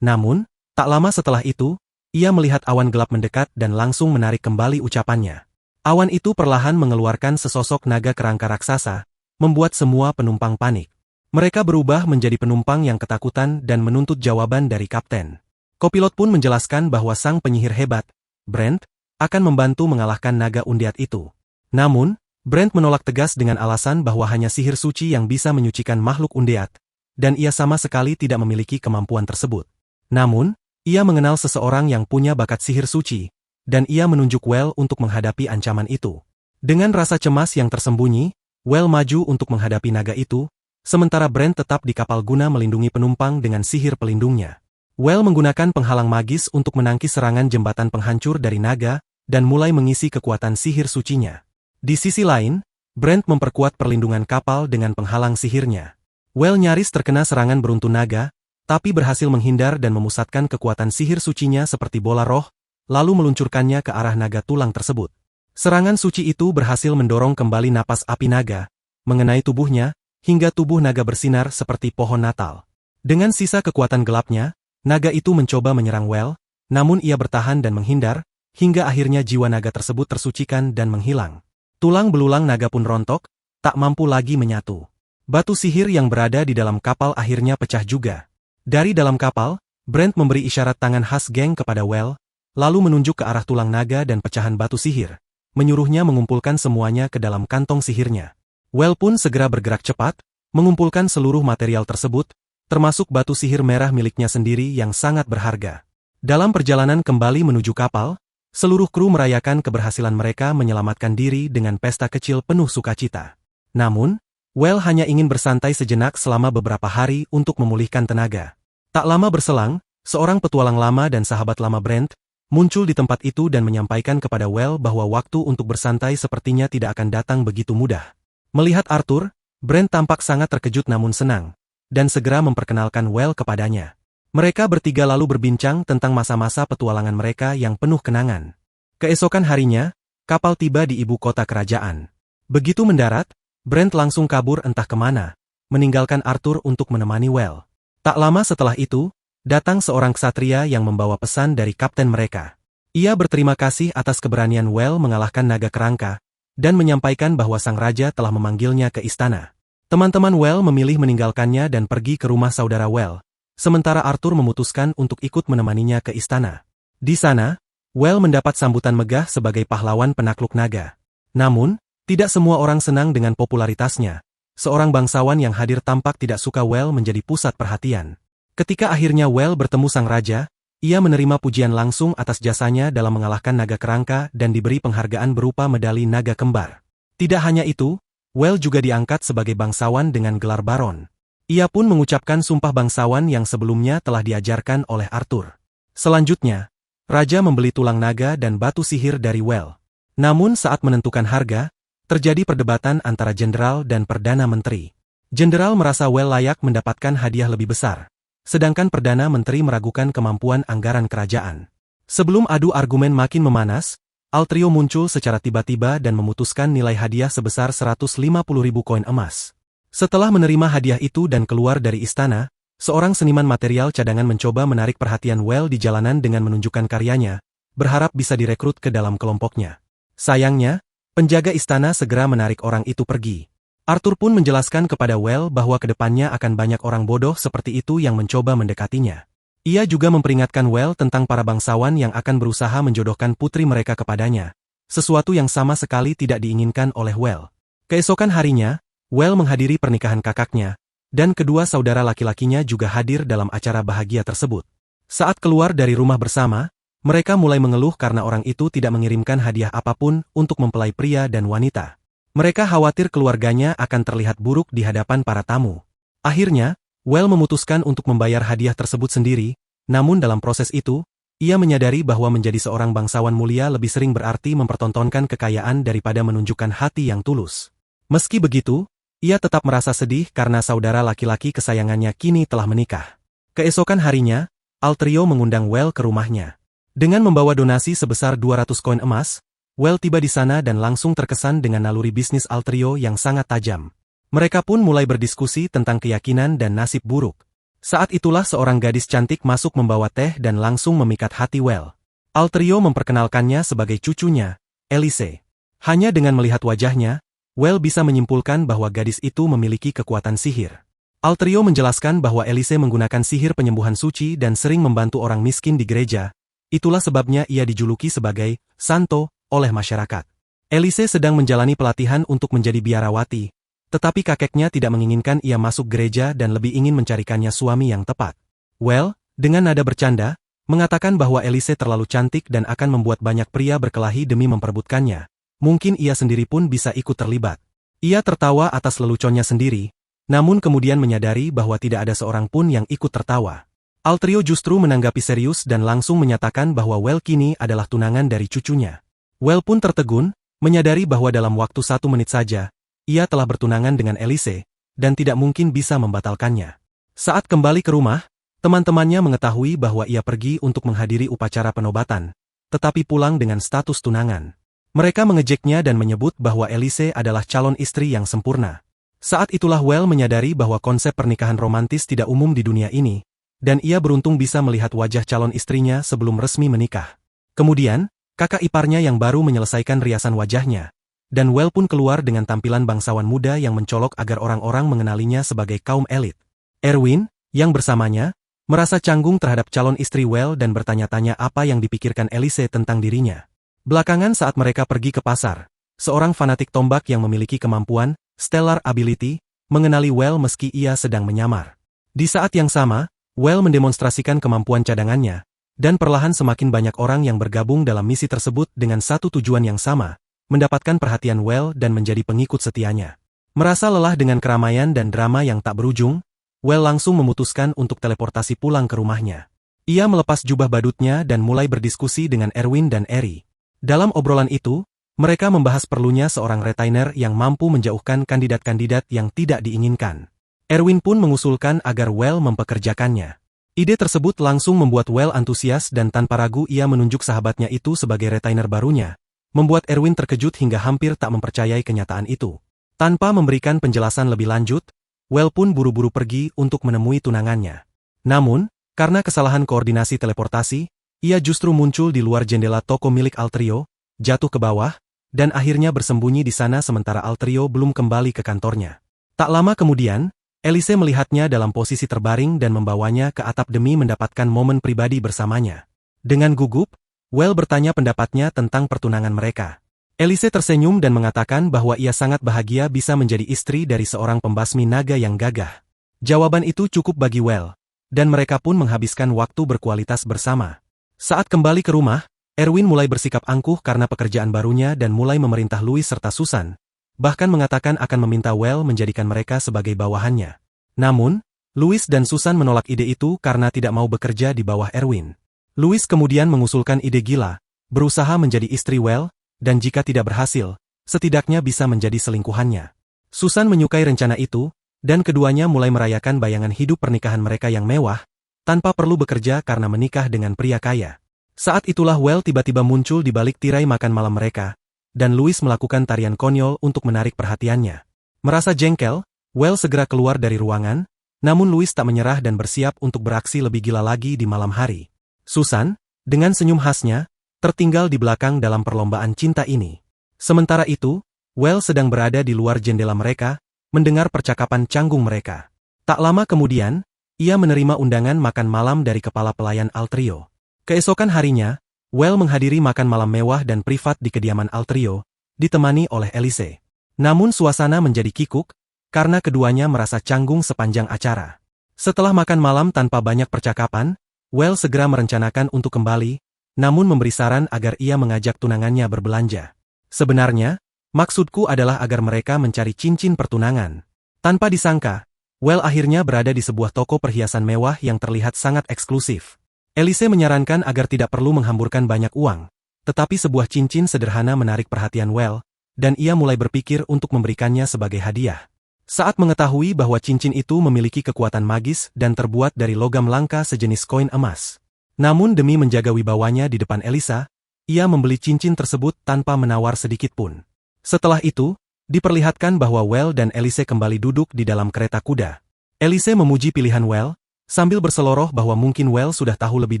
Speaker 2: Namun, tak lama setelah itu, ia melihat awan gelap mendekat dan langsung menarik kembali ucapannya. Awan itu perlahan mengeluarkan sesosok naga kerangka raksasa, membuat semua penumpang panik. Mereka berubah menjadi penumpang yang ketakutan dan menuntut jawaban dari kapten. Kopilot pun menjelaskan bahwa sang penyihir hebat, Brent, akan membantu mengalahkan naga undead itu. Namun, Brent menolak tegas dengan alasan bahwa hanya sihir suci yang bisa menyucikan makhluk undead, dan ia sama sekali tidak memiliki kemampuan tersebut. Namun, ia mengenal seseorang yang punya bakat sihir suci, dan ia menunjuk Well untuk menghadapi ancaman itu. Dengan rasa cemas yang tersembunyi, Well maju untuk menghadapi naga itu, sementara Brent tetap di kapal guna melindungi penumpang dengan sihir pelindungnya. Well menggunakan penghalang magis untuk menangkis serangan jembatan penghancur dari naga, dan mulai mengisi kekuatan sihir sucinya. Di sisi lain, Brent memperkuat perlindungan kapal dengan penghalang sihirnya. Well nyaris terkena serangan beruntun naga, tapi berhasil menghindar dan memusatkan kekuatan sihir sucinya seperti bola roh, lalu meluncurkannya ke arah naga tulang tersebut. Serangan suci itu berhasil mendorong kembali napas api naga, mengenai tubuhnya, hingga tubuh naga bersinar seperti pohon Natal. Dengan sisa kekuatan gelapnya, naga itu mencoba menyerang Well, namun ia bertahan dan menghindar, hingga akhirnya jiwa naga tersebut tersucikan dan menghilang. Tulang belulang naga pun rontok, tak mampu lagi menyatu. Batu sihir yang berada di dalam kapal akhirnya pecah juga. Dari dalam kapal, Brent memberi isyarat tangan khas geng kepada Well, lalu menunjuk ke arah tulang naga dan pecahan batu sihir, menyuruhnya mengumpulkan semuanya ke dalam kantong sihirnya. Well pun segera bergerak cepat, mengumpulkan seluruh material tersebut, termasuk batu sihir merah miliknya sendiri yang sangat berharga. Dalam perjalanan kembali menuju kapal, seluruh kru merayakan keberhasilan mereka menyelamatkan diri dengan pesta kecil penuh sukacita. Namun, Well hanya ingin bersantai sejenak selama beberapa hari untuk memulihkan tenaga. Tak lama berselang, seorang petualang lama dan sahabat lama Brent, muncul di tempat itu dan menyampaikan kepada Well bahwa waktu untuk bersantai sepertinya tidak akan datang begitu mudah. Melihat Arthur, Brent tampak sangat terkejut namun senang, dan segera memperkenalkan Well kepadanya. Mereka bertiga lalu berbincang tentang masa-masa petualangan mereka yang penuh kenangan. Keesokan harinya, kapal tiba di ibu kota kerajaan. Begitu mendarat, Brent langsung kabur entah kemana, meninggalkan Arthur untuk menemani Well. Tak lama setelah itu, datang seorang ksatria yang membawa pesan dari kapten mereka. Ia berterima kasih atas keberanian Well mengalahkan naga kerangka, dan menyampaikan bahwa sang raja telah memanggilnya ke istana. Teman-teman Well memilih meninggalkannya dan pergi ke rumah saudara Well, sementara Arthur memutuskan untuk ikut menemaninya ke istana. Di sana, Well mendapat sambutan megah sebagai pahlawan penakluk naga. Namun, tidak semua orang senang dengan popularitasnya. Seorang bangsawan yang hadir tampak tidak suka Well menjadi pusat perhatian. Ketika akhirnya Well bertemu sang raja, Ia menerima pujian langsung atas jasanya dalam mengalahkan naga kerangka dan diberi penghargaan berupa medali naga kembar. Tidak hanya itu, Well juga diangkat sebagai bangsawan dengan gelar Baron. Ia pun mengucapkan sumpah bangsawan yang sebelumnya telah diajarkan oleh Arthur. Selanjutnya, Raja membeli tulang naga dan batu sihir dari Well. Namun saat menentukan harga, terjadi perdebatan antara jenderal dan perdana menteri. Jenderal merasa Well layak mendapatkan hadiah lebih besar, sedangkan perdana menteri meragukan kemampuan anggaran kerajaan. Sebelum adu argumen makin memanas, Altrio muncul secara tiba-tiba dan memutuskan nilai hadiah sebesar 150.000 koin emas. Setelah menerima hadiah itu dan keluar dari istana, seorang seniman material cadangan mencoba menarik perhatian Well di jalanan dengan menunjukkan karyanya, berharap bisa direkrut ke dalam kelompoknya. Sayangnya, penjaga istana segera menarik orang itu pergi. Arthur pun menjelaskan kepada Well bahwa kedepannya akan banyak orang bodoh seperti itu yang mencoba mendekatinya. Ia juga memperingatkan Well tentang para bangsawan yang akan berusaha menjodohkan putri mereka kepadanya, sesuatu yang sama sekali tidak diinginkan oleh Well. Keesokan harinya, Well menghadiri pernikahan kakaknya, dan kedua saudara laki-lakinya juga hadir dalam acara bahagia tersebut. Saat keluar dari rumah bersama, mereka mulai mengeluh karena orang itu tidak mengirimkan hadiah apapun untuk mempelai pria dan wanita. Mereka khawatir keluarganya akan terlihat buruk di hadapan para tamu. Akhirnya, Well memutuskan untuk membayar hadiah tersebut sendiri, namun dalam proses itu, ia menyadari bahwa menjadi seorang bangsawan mulia lebih sering berarti mempertontonkan kekayaan daripada menunjukkan hati yang tulus. Meski begitu, ia tetap merasa sedih karena saudara laki-laki kesayangannya kini telah menikah. Keesokan harinya, Altrio mengundang Well ke rumahnya. Dengan membawa donasi sebesar 200 koin emas, Well tiba di sana dan langsung terkesan dengan naluri bisnis Altrio yang sangat tajam. Mereka pun mulai berdiskusi tentang keyakinan dan nasib buruk. Saat itulah seorang gadis cantik masuk membawa teh dan langsung memikat hati Well. Altrio memperkenalkannya sebagai cucunya, Elise. Hanya dengan melihat wajahnya, Well bisa menyimpulkan bahwa gadis itu memiliki kekuatan sihir. Altrio menjelaskan bahwa Elise menggunakan sihir penyembuhan suci dan sering membantu orang miskin di gereja. Itulah sebabnya ia dijuluki sebagai Santo oleh masyarakat. Elise sedang menjalani pelatihan untuk menjadi biarawati, tetapi kakeknya tidak menginginkan ia masuk gereja dan lebih ingin mencarikannya suami yang tepat. Well, dengan nada bercanda, mengatakan bahwa Elise terlalu cantik dan akan membuat banyak pria berkelahi demi memperebutkannya. Mungkin ia sendiri pun bisa ikut terlibat. Ia tertawa atas leluconnya sendiri, namun kemudian menyadari bahwa tidak ada seorang pun yang ikut tertawa. Altrio justru menanggapi serius dan langsung menyatakan bahwa Well kini adalah tunangan dari cucunya. Well pun tertegun, menyadari bahwa dalam waktu 1 menit saja, ia telah bertunangan dengan Elise, dan tidak mungkin bisa membatalkannya. Saat kembali ke rumah, teman-temannya mengetahui bahwa ia pergi untuk menghadiri upacara penobatan, tetapi pulang dengan status tunangan. Mereka mengejeknya dan menyebut bahwa Elise adalah calon istri yang sempurna. Saat itulah Well menyadari bahwa konsep pernikahan romantis tidak umum di dunia ini, dan ia beruntung bisa melihat wajah calon istrinya sebelum resmi menikah. Kemudian, kakak iparnya yang baru menyelesaikan riasan wajahnya, dan Well pun keluar dengan tampilan bangsawan muda yang mencolok agar orang-orang mengenalinya sebagai kaum elit. Erwin, yang bersamanya, merasa canggung terhadap calon istri Well dan bertanya-tanya apa yang dipikirkan Elise tentang dirinya. Belakangan saat mereka pergi ke pasar, seorang fanatik tombak yang memiliki kemampuan, stellar ability, mengenali Well meski ia sedang menyamar. Di saat yang sama, Well mendemonstrasikan kemampuan cadangannya, dan perlahan semakin banyak orang yang bergabung dalam misi tersebut dengan satu tujuan yang sama, mendapatkan perhatian Well dan menjadi pengikut setianya. Merasa lelah dengan keramaian dan drama yang tak berujung, Well langsung memutuskan untuk teleportasi pulang ke rumahnya. Ia melepas jubah badutnya dan mulai berdiskusi dengan Erwin dan Eri. Dalam obrolan itu, mereka membahas perlunya seorang retainer yang mampu menjauhkan kandidat-kandidat yang tidak diinginkan. Erwin pun mengusulkan agar Well mempekerjakannya. Ide tersebut langsung membuat Well antusias dan tanpa ragu ia menunjuk sahabatnya itu sebagai retainer barunya, membuat Erwin terkejut hingga hampir tak mempercayai kenyataan itu. Tanpa memberikan penjelasan lebih lanjut, Well pun buru-buru pergi untuk menemui tunangannya. Namun, karena kesalahan koordinasi teleportasi, ia justru muncul di luar jendela toko milik Altrio, jatuh ke bawah, dan akhirnya bersembunyi di sana sementara Altrio belum kembali ke kantornya. Tak lama kemudian, Elise melihatnya dalam posisi terbaring dan membawanya ke atap demi mendapatkan momen pribadi bersamanya. Dengan gugup, Well bertanya pendapatnya tentang pertunangan mereka. Elise tersenyum dan mengatakan bahwa ia sangat bahagia bisa menjadi istri dari seorang pembasmi naga yang gagah. Jawaban itu cukup bagi Well, dan mereka pun menghabiskan waktu berkualitas bersama. Saat kembali ke rumah, Erwin mulai bersikap angkuh karena pekerjaan barunya dan mulai memerintah Louis serta Susan, bahkan mengatakan akan meminta Well menjadikan mereka sebagai bawahannya. Namun, Louis dan Susan menolak ide itu karena tidak mau bekerja di bawah Erwin. Louis kemudian mengusulkan ide gila, berusaha menjadi istri Well, dan jika tidak berhasil, setidaknya bisa menjadi selingkuhannya. Susan menyukai rencana itu, dan keduanya mulai merayakan bayangan hidup pernikahan mereka yang mewah, tanpa perlu bekerja karena menikah dengan pria kaya. Saat itulah Well tiba-tiba muncul di balik tirai makan malam mereka, dan Louis melakukan tarian konyol untuk menarik perhatiannya. Merasa jengkel, Well segera keluar dari ruangan, namun Louis tak menyerah dan bersiap untuk beraksi lebih gila lagi di malam hari. Susan, dengan senyum khasnya, tertinggal di belakang dalam perlombaan cinta ini. Sementara itu, Well sedang berada di luar jendela mereka, mendengar percakapan canggung mereka. Tak lama kemudian, ia menerima undangan makan malam dari kepala pelayan Altrio. Keesokan harinya, Well menghadiri makan malam mewah dan privat di kediaman Altrio, ditemani oleh Elise. Namun suasana menjadi kikuk, karena keduanya merasa canggung sepanjang acara. Setelah makan malam tanpa banyak percakapan, Well segera merencanakan untuk kembali, namun memberi saran agar ia mengajak tunangannya berbelanja. Sebenarnya, maksudku adalah agar mereka mencari cincin pertunangan. Tanpa disangka, Well akhirnya berada di sebuah toko perhiasan mewah yang terlihat sangat eksklusif. Elise menyarankan agar tidak perlu menghamburkan banyak uang, tetapi sebuah cincin sederhana menarik perhatian Well, dan ia mulai berpikir untuk memberikannya sebagai hadiah. Saat mengetahui bahwa cincin itu memiliki kekuatan magis dan terbuat dari logam langka sejenis koin emas. Namun demi menjaga wibawanya di depan Elisa, ia membeli cincin tersebut tanpa menawar sedikit pun. Setelah itu, diperlihatkan bahwa Well dan Elise kembali duduk di dalam kereta kuda. Elise memuji pilihan Well, sambil berseloroh bahwa mungkin Well sudah tahu lebih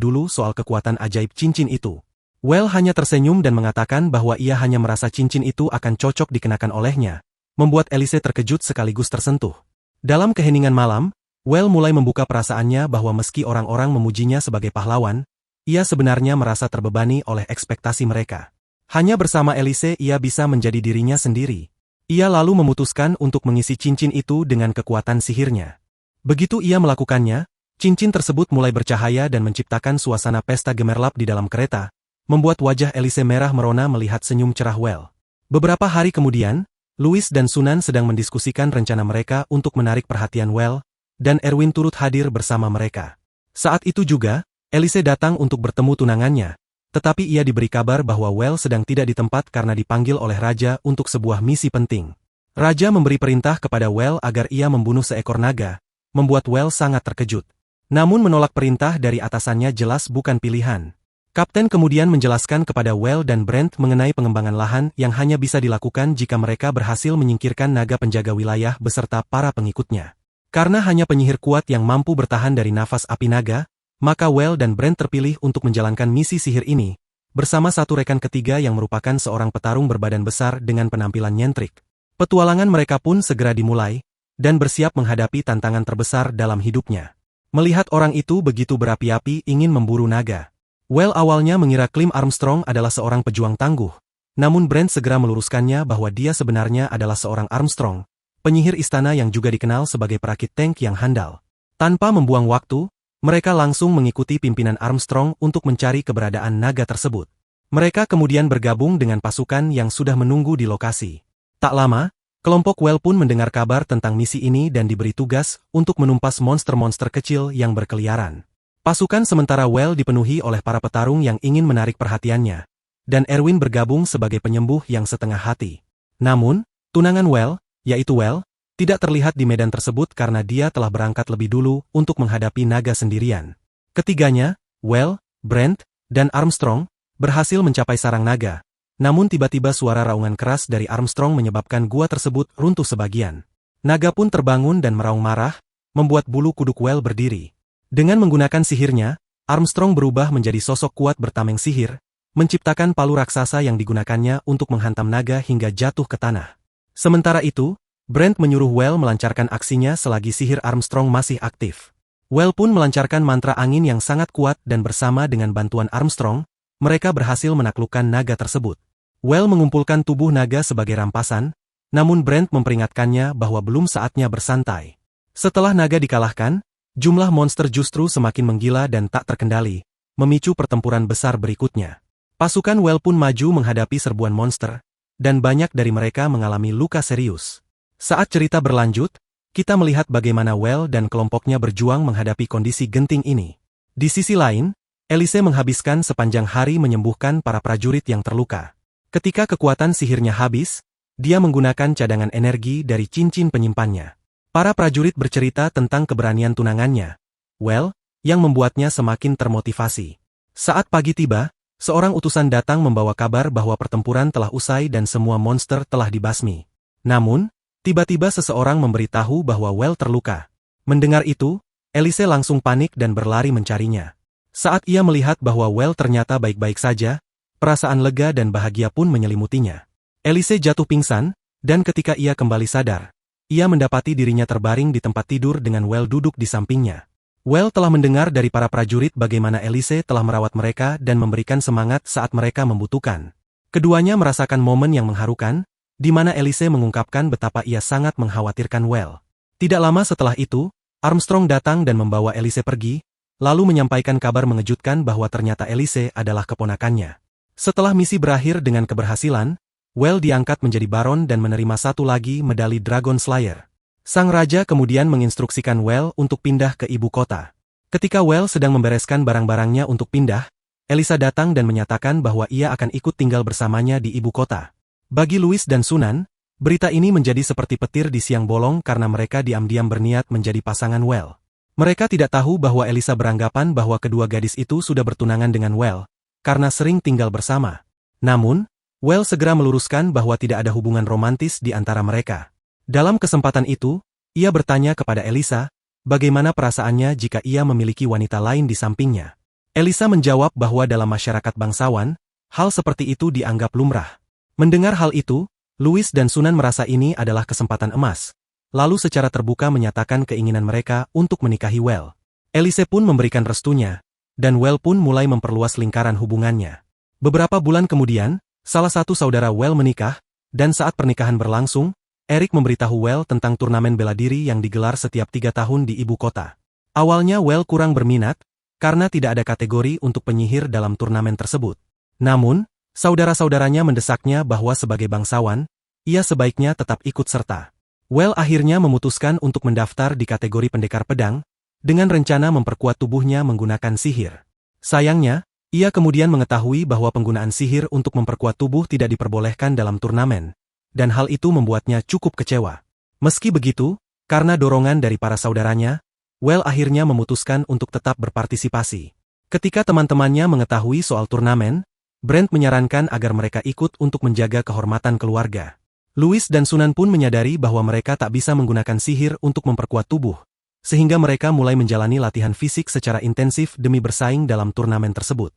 Speaker 2: dulu soal kekuatan ajaib cincin itu. Well hanya tersenyum dan mengatakan bahwa ia hanya merasa cincin itu akan cocok dikenakan olehnya, membuat Elise terkejut sekaligus tersentuh. Dalam keheningan malam, Well mulai membuka perasaannya bahwa meski orang-orang memujinya sebagai pahlawan, ia sebenarnya merasa terbebani oleh ekspektasi mereka. Hanya bersama Elise ia bisa menjadi dirinya sendiri. Ia lalu memutuskan untuk mengisi cincin itu dengan kekuatan sihirnya. Begitu ia melakukannya, cincin tersebut mulai bercahaya dan menciptakan suasana pesta gemerlap di dalam kereta, membuat wajah Elise merah merona melihat senyum cerah Well. Beberapa hari kemudian, Louis dan Sunan sedang mendiskusikan rencana mereka untuk menarik perhatian Well, dan Erwin turut hadir bersama mereka. Saat itu juga, Elise datang untuk bertemu tunangannya, tetapi ia diberi kabar bahwa Well sedang tidak di tempat karena dipanggil oleh Raja untuk sebuah misi penting. Raja memberi perintah kepada Well agar ia membunuh seekor naga, membuat Well sangat terkejut. Namun menolak perintah dari atasannya jelas bukan pilihan. Kapten kemudian menjelaskan kepada Well dan Brent mengenai pengembangan lahan yang hanya bisa dilakukan jika mereka berhasil menyingkirkan naga penjaga wilayah beserta para pengikutnya. Karena hanya penyihir kuat yang mampu bertahan dari nafas api naga, maka Well dan Brent terpilih untuk menjalankan misi sihir ini, bersama satu rekan ketiga yang merupakan seorang petarung berbadan besar dengan penampilan nyentrik. Petualangan mereka pun segera dimulai, dan bersiap menghadapi tantangan terbesar dalam hidupnya. Melihat orang itu begitu berapi-api ingin memburu naga. Well awalnya mengira Clem Armstrong adalah seorang pejuang tangguh, namun Brent segera meluruskannya bahwa dia sebenarnya adalah seorang Armstrong, penyihir istana yang juga dikenal sebagai perakit tank yang handal. Tanpa membuang waktu, mereka langsung mengikuti pimpinan Armstrong untuk mencari keberadaan naga tersebut. Mereka kemudian bergabung dengan pasukan yang sudah menunggu di lokasi. Tak lama, kelompok Well pun mendengar kabar tentang misi ini dan diberi tugas untuk menumpas monster-monster kecil yang berkeliaran. Pasukan sementara Well dipenuhi oleh para petarung yang ingin menarik perhatiannya, dan Erwin bergabung sebagai penyembuh yang setengah hati. Namun, tunangan Well, yaitu Well, tidak terlihat di medan tersebut karena dia telah berangkat lebih dulu untuk menghadapi naga sendirian. Ketiganya, Well, Brent, dan Armstrong, berhasil mencapai sarang naga. Namun tiba-tiba suara raungan keras dari Armstrong menyebabkan gua tersebut runtuh sebagian. Naga pun terbangun dan meraung marah, membuat bulu kuduk Well berdiri. Dengan menggunakan sihirnya, Armstrong berubah menjadi sosok kuat bertameng sihir, menciptakan palu raksasa yang digunakannya untuk menghantam naga hingga jatuh ke tanah. Sementara itu, Brent menyuruh Well melancarkan aksinya selagi sihir Armstrong masih aktif. Well pun melancarkan mantra angin yang sangat kuat dan bersama dengan bantuan Armstrong, mereka berhasil menaklukkan naga tersebut. Well mengumpulkan tubuh naga sebagai rampasan, namun Brent memperingatkannya bahwa belum saatnya bersantai. Setelah naga dikalahkan, Jumlah monster justru semakin menggila dan tak terkendali, memicu pertempuran besar berikutnya. Pasukan Well pun maju menghadapi serbuan monster, dan banyak dari mereka mengalami luka serius. Saat cerita berlanjut, kita melihat bagaimana Well dan kelompoknya berjuang menghadapi kondisi genting ini. Di sisi lain, Elise menghabiskan sepanjang hari menyembuhkan para prajurit yang terluka. Ketika kekuatan sihirnya habis, dia menggunakan cadangan energi dari cincin penyimpannya. Para prajurit bercerita tentang keberanian tunangannya, Well, yang membuatnya semakin termotivasi. Saat pagi tiba, seorang utusan datang membawa kabar bahwa pertempuran telah usai dan semua monster telah dibasmi. Namun, tiba-tiba seseorang memberitahu bahwa Well terluka. Mendengar itu, Elise langsung panik dan berlari mencarinya. Saat ia melihat bahwa Well ternyata baik-baik saja, perasaan lega dan bahagia pun menyelimutinya. Elise jatuh pingsan, dan ketika ia kembali sadar, ia mendapati dirinya terbaring di tempat tidur dengan Well duduk di sampingnya. Well telah mendengar dari para prajurit bagaimana Elise telah merawat mereka dan memberikan semangat saat mereka membutuhkan. Keduanya merasakan momen yang mengharukan, di mana Elise mengungkapkan betapa ia sangat mengkhawatirkan Well. Tidak lama setelah itu, Armstrong datang dan membawa Elise pergi, lalu menyampaikan kabar mengejutkan bahwa ternyata Elise adalah keponakannya. Setelah misi berakhir dengan keberhasilan, Well diangkat menjadi Baron dan menerima satu lagi medali Dragon Slayer. Sang raja kemudian menginstruksikan Well untuk pindah ke ibu kota. Ketika Well sedang membereskan barang-barangnya untuk pindah, Elisa datang dan menyatakan bahwa ia akan ikut tinggal bersamanya di ibu kota. Bagi Louis dan Sunan, berita ini menjadi seperti petir di siang bolong karena mereka diam-diam berniat menjadi pasangan Well. Mereka tidak tahu bahwa Elisa beranggapan bahwa kedua gadis itu sudah bertunangan dengan Well, karena sering tinggal bersama. Namun, Well segera meluruskan bahwa tidak ada hubungan romantis di antara mereka. Dalam kesempatan itu, ia bertanya kepada Elisa, bagaimana perasaannya jika ia memiliki wanita lain di sampingnya. Elisa menjawab bahwa dalam masyarakat bangsawan, hal seperti itu dianggap lumrah. Mendengar hal itu, Louis dan Sunan merasa ini adalah kesempatan emas, lalu secara terbuka menyatakan keinginan mereka untuk menikahi Well. Elise pun memberikan restunya, dan Well pun mulai memperluas lingkaran hubungannya. Beberapa bulan kemudian, salah satu saudara Well menikah, dan saat pernikahan berlangsung, Eric memberitahu Well tentang turnamen bela diri yang digelar setiap 3 tahun di ibu kota. Awalnya Well kurang berminat, karena tidak ada kategori untuk penyihir dalam turnamen tersebut. Namun, saudara-saudaranya mendesaknya bahwa sebagai bangsawan, ia sebaiknya tetap ikut serta. Well akhirnya memutuskan untuk mendaftar di kategori pendekar pedang, dengan rencana memperkuat tubuhnya menggunakan sihir. Sayangnya, ia kemudian mengetahui bahwa penggunaan sihir untuk memperkuat tubuh tidak diperbolehkan dalam turnamen, dan hal itu membuatnya cukup kecewa. Meski begitu, karena dorongan dari para saudaranya, Well akhirnya memutuskan untuk tetap berpartisipasi. Ketika teman-temannya mengetahui soal turnamen, Brent menyarankan agar mereka ikut untuk menjaga kehormatan keluarga. Louis dan Sunan pun menyadari bahwa mereka tak bisa menggunakan sihir untuk memperkuat tubuh, sehingga mereka mulai menjalani latihan fisik secara intensif demi bersaing dalam turnamen tersebut.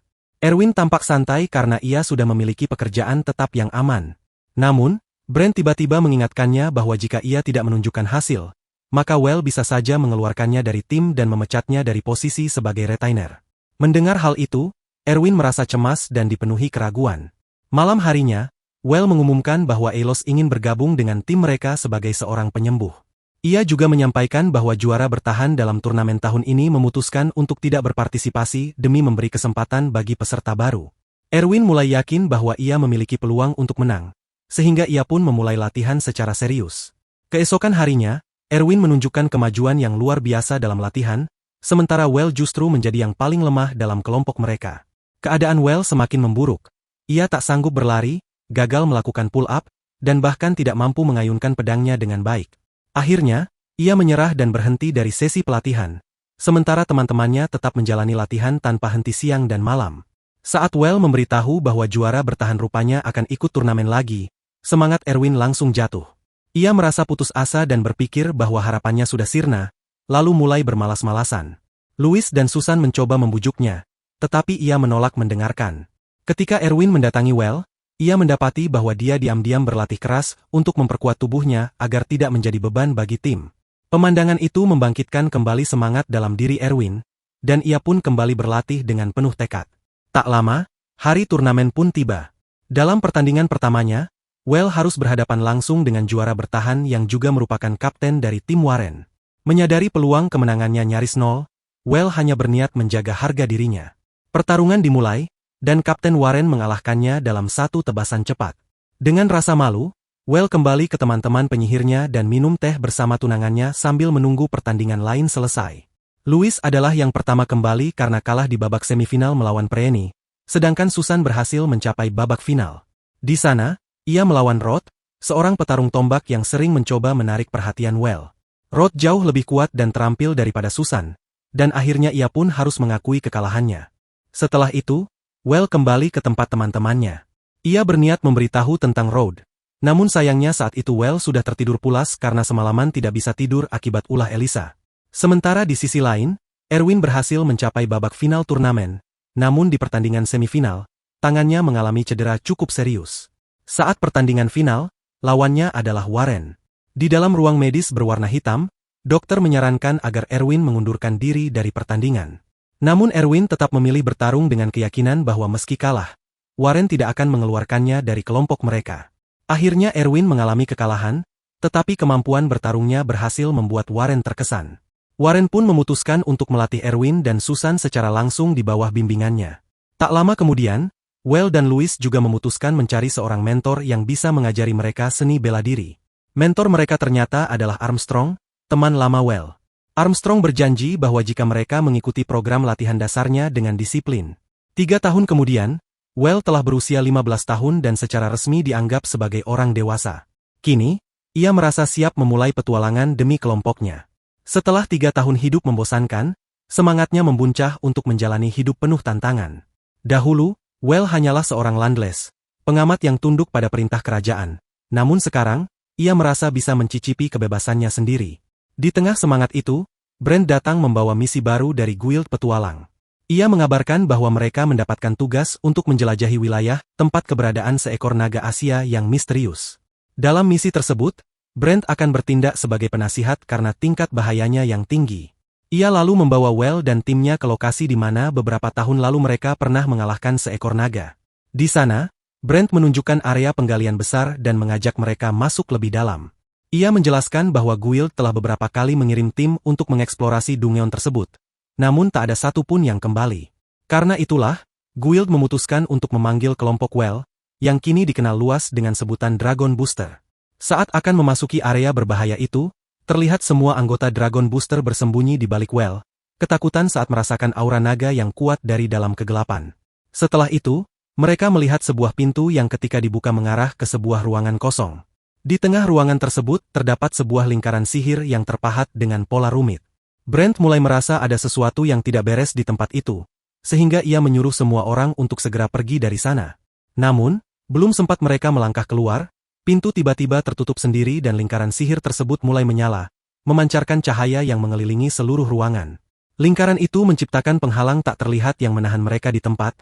Speaker 2: Erwin tampak santai karena ia sudah memiliki pekerjaan tetap yang aman. Namun, Brent tiba-tiba mengingatkannya bahwa jika ia tidak menunjukkan hasil, maka Well bisa saja mengeluarkannya dari tim dan memecatnya dari posisi sebagai retainer. Mendengar hal itu, Erwin merasa cemas dan dipenuhi keraguan. Malam harinya, Well mengumumkan bahwa Elos ingin bergabung dengan tim mereka sebagai seorang penyembuh. Ia juga menyampaikan bahwa juara bertahan dalam turnamen tahun ini memutuskan untuk tidak berpartisipasi demi memberi kesempatan bagi peserta baru. Erwin mulai yakin bahwa ia memiliki peluang untuk menang, sehingga ia pun memulai latihan secara serius. Keesokan harinya, Erwin menunjukkan kemajuan yang luar biasa dalam latihan, sementara Well justru menjadi yang paling lemah dalam kelompok mereka. Keadaan Well semakin memburuk. Ia tak sanggup berlari, gagal melakukan pull-up, dan bahkan tidak mampu mengayunkan pedangnya dengan baik. Akhirnya, ia menyerah dan berhenti dari sesi pelatihan, sementara teman-temannya tetap menjalani latihan tanpa henti siang dan malam. Saat Well memberitahu bahwa juara bertahan rupanya akan ikut turnamen lagi, semangat Erwin langsung jatuh. Ia merasa putus asa dan berpikir bahwa harapannya sudah sirna, lalu mulai bermalas-malasan. Louis dan Susan mencoba membujuknya, tetapi ia menolak mendengarkan. Ketika Erwin mendatangi Well, ia mendapati bahwa dia diam-diam berlatih keras untuk memperkuat tubuhnya agar tidak menjadi beban bagi tim. Pemandangan itu membangkitkan kembali semangat dalam diri Erwin, dan ia pun kembali berlatih dengan penuh tekad. Tak lama, hari turnamen pun tiba. Dalam pertandingan pertamanya, Well harus berhadapan langsung dengan juara bertahan yang juga merupakan kapten dari tim Warren. Menyadari peluang kemenangannya nyaris nol, Well hanya berniat menjaga harga dirinya. Pertarungan dimulai, dan Kapten Warren mengalahkannya dalam satu tebasan cepat. Dengan rasa malu, Well kembali ke teman-teman penyihirnya dan minum teh bersama tunangannya sambil menunggu pertandingan lain selesai. Louis adalah yang pertama kembali karena kalah di babak semifinal melawan Preeni, sedangkan Susan berhasil mencapai babak final. Di sana, ia melawan Rod, seorang petarung tombak yang sering mencoba menarik perhatian Well. Rod jauh lebih kuat dan terampil daripada Susan, dan akhirnya ia pun harus mengakui kekalahannya. Setelah itu, Well kembali ke tempat teman-temannya. Ia berniat memberitahu tentang Rod. Namun sayangnya saat itu Well sudah tertidur pulas karena semalaman tidak bisa tidur akibat ulah Elisa. Sementara di sisi lain, Erwin berhasil mencapai babak final turnamen, namun di pertandingan semifinal, tangannya mengalami cedera cukup serius. Saat pertandingan final, lawannya adalah Warren. Di dalam ruang medis berwarna hitam, dokter menyarankan agar Erwin mengundurkan diri dari pertandingan. Namun Erwin tetap memilih bertarung dengan keyakinan bahwa meski kalah, Warren tidak akan mengeluarkannya dari kelompok mereka. Akhirnya Erwin mengalami kekalahan, tetapi kemampuan bertarungnya berhasil membuat Warren terkesan. Warren pun memutuskan untuk melatih Erwin dan Susan secara langsung di bawah bimbingannya. Tak lama kemudian, Well dan Louis juga memutuskan mencari seorang mentor yang bisa mengajari mereka seni bela diri. Mentor mereka ternyata adalah Armstrong, teman lama Well. Armstrong berjanji bahwa jika mereka mengikuti program latihan dasarnya dengan disiplin. 3 tahun kemudian, Well telah berusia 15 tahun dan secara resmi dianggap sebagai orang dewasa. Kini, ia merasa siap memulai petualangan demi kelompoknya. Setelah 3 tahun hidup membosankan, semangatnya membuncah untuk menjalani hidup penuh tantangan. Dahulu, Well hanyalah seorang landless, pengamat yang tunduk pada perintah kerajaan. Namun sekarang, ia merasa bisa mencicipi kebebasannya sendiri. Di tengah semangat itu, Brent datang membawa misi baru dari Guild Petualang. Ia mengabarkan bahwa mereka mendapatkan tugas untuk menjelajahi wilayah tempat keberadaan seekor naga Asia yang misterius. Dalam misi tersebut, Brent akan bertindak sebagai penasihat karena tingkat bahayanya yang tinggi. Ia lalu membawa Well dan timnya ke lokasi di mana beberapa tahun lalu mereka pernah mengalahkan seekor naga. Di sana, Brent menunjukkan area penggalian besar dan mengajak mereka masuk lebih dalam. Ia menjelaskan bahwa Guild telah beberapa kali mengirim tim untuk mengeksplorasi Dungeon tersebut, namun tak ada satu pun yang kembali. Karena itulah, Guild memutuskan untuk memanggil kelompok Well, yang kini dikenal luas dengan sebutan Dragon Booster. Saat akan memasuki area berbahaya itu, terlihat semua anggota Dragon Booster bersembunyi di balik Well, ketakutan saat merasakan aura naga yang kuat dari dalam kegelapan. Setelah itu, mereka melihat sebuah pintu yang ketika dibuka mengarah ke sebuah ruangan kosong. Di tengah ruangan tersebut terdapat sebuah lingkaran sihir yang terpahat dengan pola rumit. Brent mulai merasa ada sesuatu yang tidak beres di tempat itu, sehingga ia menyuruh semua orang untuk segera pergi dari sana. Namun, belum sempat mereka melangkah keluar, pintu tiba-tiba tertutup sendiri dan lingkaran sihir tersebut mulai menyala, memancarkan cahaya yang mengelilingi seluruh ruangan. Lingkaran itu menciptakan penghalang tak terlihat yang menahan mereka di tempat,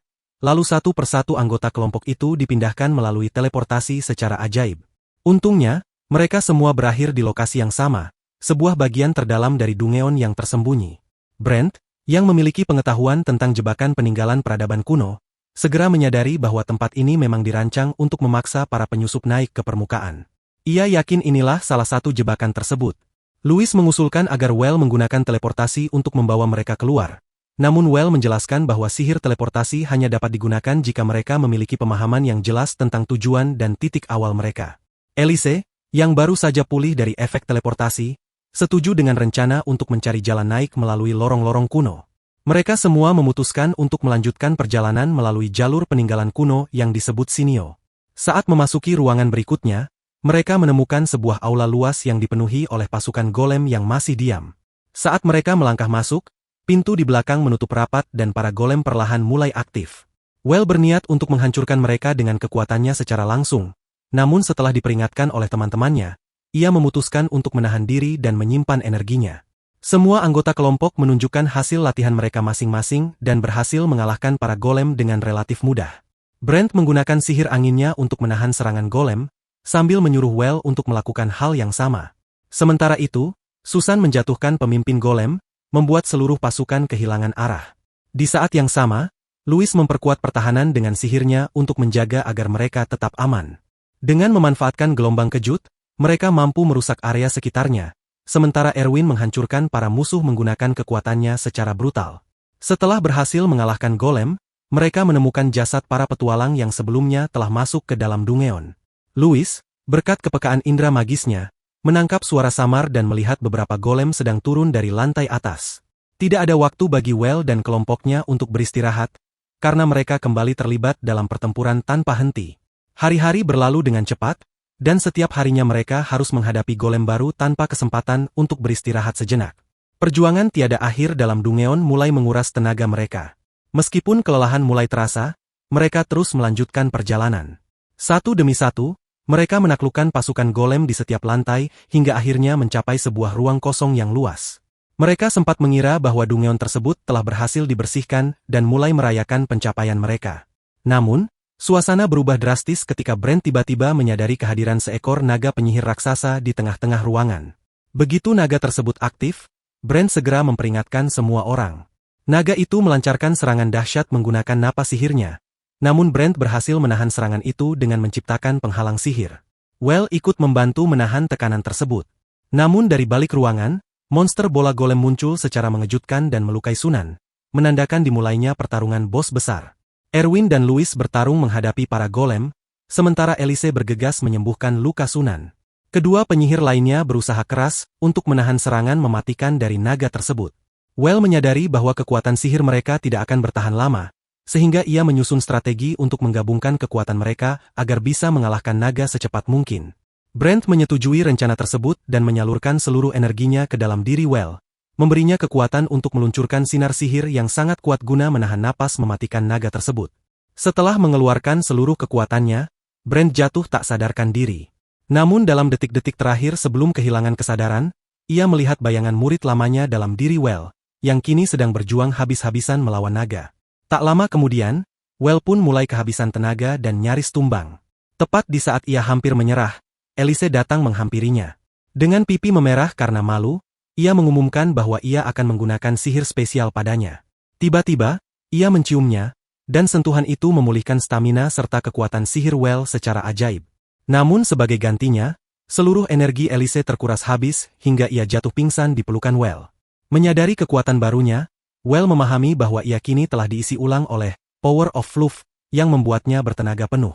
Speaker 2: lalu satu persatu anggota kelompok itu dipindahkan melalui teleportasi secara ajaib. Untungnya, mereka semua berakhir di lokasi yang sama, sebuah bagian terdalam dari Dungeon yang tersembunyi. Brent, yang memiliki pengetahuan tentang jebakan peninggalan peradaban kuno, segera menyadari bahwa tempat ini memang dirancang untuk memaksa para penyusup naik ke permukaan. Ia yakin inilah salah satu jebakan tersebut. Louis mengusulkan agar Well menggunakan teleportasi untuk membawa mereka keluar. Namun Well menjelaskan bahwa sihir teleportasi hanya dapat digunakan jika mereka memiliki pemahaman yang jelas tentang tujuan dan titik awal mereka. Elise, yang baru saja pulih dari efek teleportasi, setuju dengan rencana untuk mencari jalan naik melalui lorong-lorong kuno. Mereka semua memutuskan untuk melanjutkan perjalanan melalui jalur peninggalan kuno yang disebut Sinio. Saat memasuki ruangan berikutnya, mereka menemukan sebuah aula luas yang dipenuhi oleh pasukan golem yang masih diam. Saat mereka melangkah masuk, pintu di belakang menutup rapat dan para golem perlahan mulai aktif. Well berniat untuk menghancurkan mereka dengan kekuatannya secara langsung. Namun setelah diperingatkan oleh teman-temannya, ia memutuskan untuk menahan diri dan menyimpan energinya. Semua anggota kelompok menunjukkan hasil latihan mereka masing-masing dan berhasil mengalahkan para golem dengan relatif mudah. Brent menggunakan sihir anginnya untuk menahan serangan golem, sambil menyuruh Well untuk melakukan hal yang sama. Sementara itu, Susan menjatuhkan pemimpin golem, membuat seluruh pasukan kehilangan arah. Di saat yang sama, Louis memperkuat pertahanan dengan sihirnya untuk menjaga agar mereka tetap aman. Dengan memanfaatkan gelombang kejut, mereka mampu merusak area sekitarnya, sementara Erwin menghancurkan para musuh menggunakan kekuatannya secara brutal. Setelah berhasil mengalahkan golem, mereka menemukan jasad para petualang yang sebelumnya telah masuk ke dalam Dungeon. Louis, berkat kepekaan indera magisnya, menangkap suara samar dan melihat beberapa golem sedang turun dari lantai atas. Tidak ada waktu bagi Well dan kelompoknya untuk beristirahat, karena mereka kembali terlibat dalam pertempuran tanpa henti. Hari-hari berlalu dengan cepat, dan setiap harinya mereka harus menghadapi golem baru tanpa kesempatan untuk beristirahat sejenak. Perjuangan tiada akhir dalam Dungeon mulai menguras tenaga mereka. Meskipun kelelahan mulai terasa, mereka terus melanjutkan perjalanan. Satu demi satu, mereka menaklukkan pasukan golem di setiap lantai, hingga akhirnya mencapai sebuah ruang kosong yang luas. Mereka sempat mengira bahwa Dungeon tersebut telah berhasil dibersihkan dan mulai merayakan pencapaian mereka. Namun, suasana berubah drastis ketika Brent tiba-tiba menyadari kehadiran seekor naga penyihir raksasa di tengah-tengah ruangan. Begitu naga tersebut aktif, Brent segera memperingatkan semua orang. Naga itu melancarkan serangan dahsyat menggunakan napas sihirnya. Namun Brent berhasil menahan serangan itu dengan menciptakan penghalang sihir. Well ikut membantu menahan tekanan tersebut. Namun dari balik ruangan, monster bola golem muncul secara mengejutkan dan melukai Sunan, menandakan dimulainya pertarungan bos besar. Erwin dan Louis bertarung menghadapi para golem, sementara Elise bergegas menyembuhkan luka Sunan. Kedua penyihir lainnya berusaha keras untuk menahan serangan mematikan dari naga tersebut. Well menyadari bahwa kekuatan sihir mereka tidak akan bertahan lama, sehingga ia menyusun strategi untuk menggabungkan kekuatan mereka agar bisa mengalahkan naga secepat mungkin. Brent menyetujui rencana tersebut dan menyalurkan seluruh energinya ke dalam diri Well, memberinya kekuatan untuk meluncurkan sinar sihir yang sangat kuat guna menahan napas mematikan naga tersebut. Setelah mengeluarkan seluruh kekuatannya, Brent jatuh tak sadarkan diri. Namun dalam detik-detik terakhir sebelum kehilangan kesadaran, ia melihat bayangan murid lamanya dalam diri Well, yang kini sedang berjuang habis-habisan melawan naga. Tak lama kemudian, Well pun mulai kehabisan tenaga dan nyaris tumbang. Tepat di saat ia hampir menyerah, Elise datang menghampirinya. Dengan pipi memerah karena malu, ia mengumumkan bahwa ia akan menggunakan sihir spesial padanya. Tiba-tiba, ia menciumnya, dan sentuhan itu memulihkan stamina serta kekuatan sihir Well secara ajaib. Namun sebagai gantinya, seluruh energi Elise terkuras habis hingga ia jatuh pingsan di pelukan Well. Menyadari kekuatan barunya, Well memahami bahwa ia kini telah diisi ulang oleh Power of Fluff yang membuatnya bertenaga penuh.